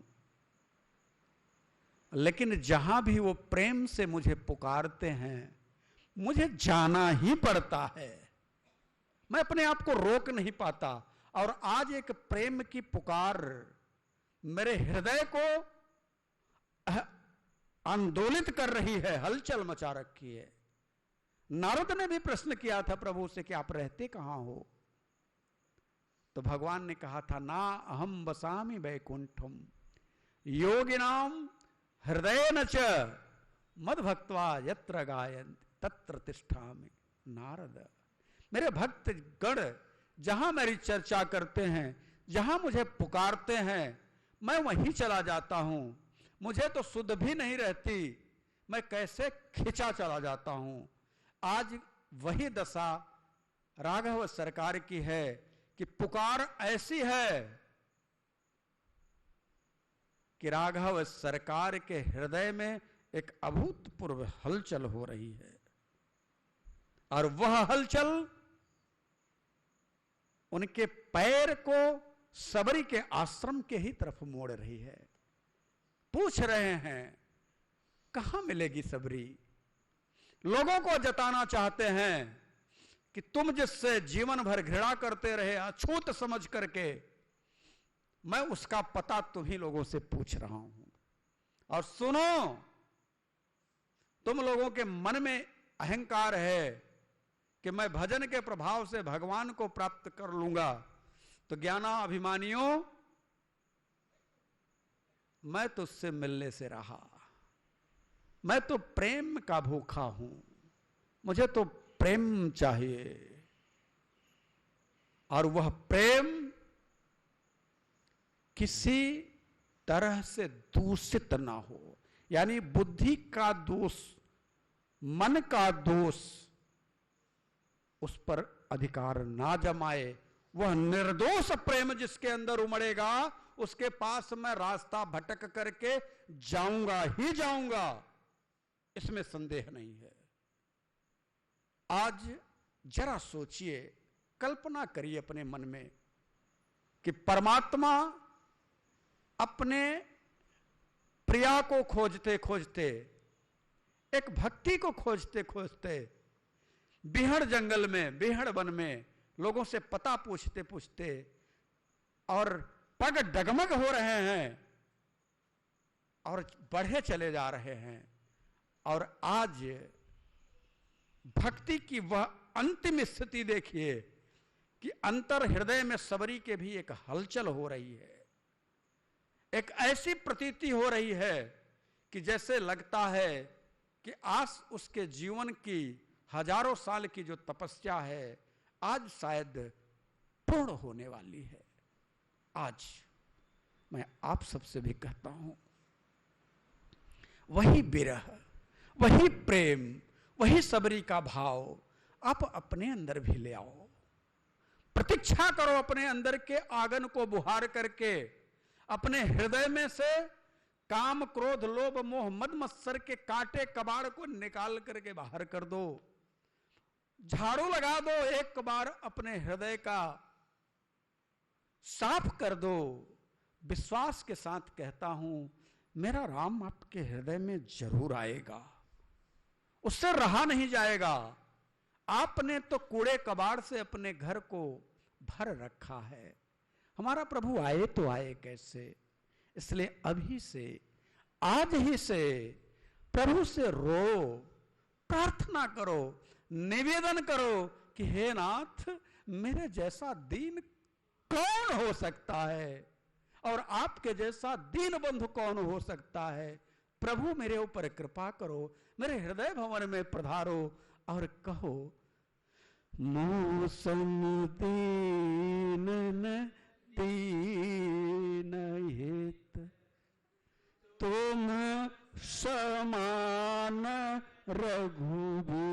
लेकिन जहां भी वो प्रेम से मुझे पुकारते हैं मुझे जाना ही पड़ता है। मैं अपने आप को रोक नहीं पाता। और आज एक प्रेम की पुकार मेरे हृदय को आंदोलित कर रही है, हलचल मचा रखी है। नारद ने भी प्रश्न किया था प्रभु से कि आप रहते कहां हो? तो भगवान ने कहा था, ना अहम वसामि वैकुंठम योगिनाम हृदय न च मद भक्त्वा यत्र गायन्ति तत्र तिष्ठामि नारद। मेरे भक्त गण जहां मेरी चर्चा करते हैं, जहां मुझे पुकारते हैं, मैं वहीं चला जाता हूं। मुझे तो सुध भी नहीं रहती, मैं कैसे खिंचा चला जाता हूं। आज वही दशा राघव सरकार की है कि पुकार ऐसी है कि राघव सरकार के हृदय में एक अभूतपूर्व हलचल हो रही है। और वह हलचल उनके पैर को सबरी के आश्रम के ही तरफ मोड़ रही है। पूछ रहे हैं कहां मिलेगी सबरी। लोगों को जताना चाहते हैं कि तुम जिससे जीवन भर घृणा करते रहे, अछूत समझ करके, मैं उसका पता तुम्ही लोगों से पूछ रहा हूं। और सुनो, तुम लोगों के मन में अहंकार है कि मैं भजन के प्रभाव से भगवान को प्राप्त कर लूंगा, तो ज्ञाना अभिमानियों, मैं तो उससे मिलने से रहा। मैं तो प्रेम का भूखा हूं, मुझे तो प्रेम चाहिए। और वह प्रेम किसी तरह से दूषित ना हो, यानी बुद्धि का दोष, मन का दोष उस पर अधिकार ना जमाए। वह निर्दोष प्रेम जिसके अंदर उमड़ेगा, उसके पास मैं रास्ता भटक करके जाऊंगा ही जाऊंगा, इसमें संदेह नहीं है। आज जरा सोचिए, कल्पना करिए अपने मन में कि परमात्मा अपने प्रिया को खोजते खोजते, एक भक्ति को खोजते खोजते बिहड़ जंगल में, बिहड़ वन में लोगों से पता पूछते पूछते और पग डगमग हो रहे हैं और बढ़े चले जा रहे हैं। और आज भक्ति की वह अंतिम स्थिति देखिए कि अंतर हृदय में सबरी के भी एक हलचल हो रही है। एक ऐसी प्रतीति हो रही है कि जैसे लगता है कि आज उसके जीवन की हजारों साल की जो तपस्या है आज शायद पूर्ण होने वाली है। आज मैं आप सबसे भी कहता हूं, वही विरह, वही प्रेम, वही सबरी का भाव आप अपने अंदर भी ले आओ। प्रतीक्षा करो अपने अंदर के आंगन को बुहार करके, अपने हृदय में से काम, क्रोध, लोभ, मोह, मद, मत्सर के कांटे कबाड़ को निकाल करके बाहर कर दो। झाड़ू लगा दो, एक बार अपने हृदय का साफ कर दो। विश्वास के साथ कहता हूं, मेरा राम आपके हृदय में जरूर आएगा, उससे रहा नहीं जाएगा। आपने तो कूड़े कबाड़ से अपने घर को भर रखा है, हमारा प्रभु आए तो आए कैसे। इसलिए अभी से, आज ही से प्रभु से रो, प्रार्थना करो, निवेदन करो कि हे नाथ, मेरे जैसा दीन कौन हो सकता है और आपके जैसा दीन बंधु कौन हो सकता है। प्रभु मेरे ऊपर कृपा करो, मेरे हृदय भवन में पधारो और कहो, मौसम दीन दीन हित तुम समान रघुबीर,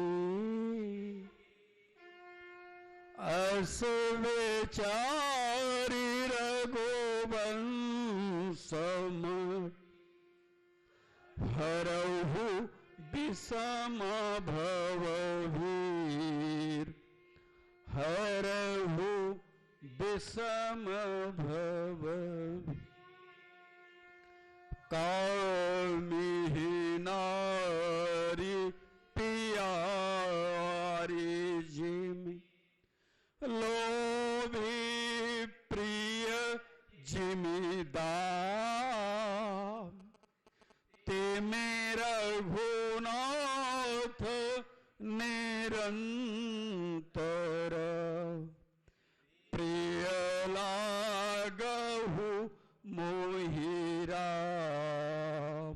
अस विचारी रघुवंश हरहु विषम भवभीर, हरहु विषम भवभीर। कामिही नारी पियारी जिमि, लोभी प्रिय जिमिदार, ते मेरा रघुनाथ निरंतर, प्रिय लागहु मोहि राम,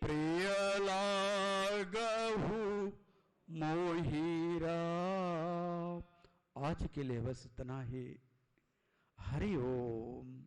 प्रिय लागहु मोहि राम। आज के लिए बस इतना ही। हरि ओम।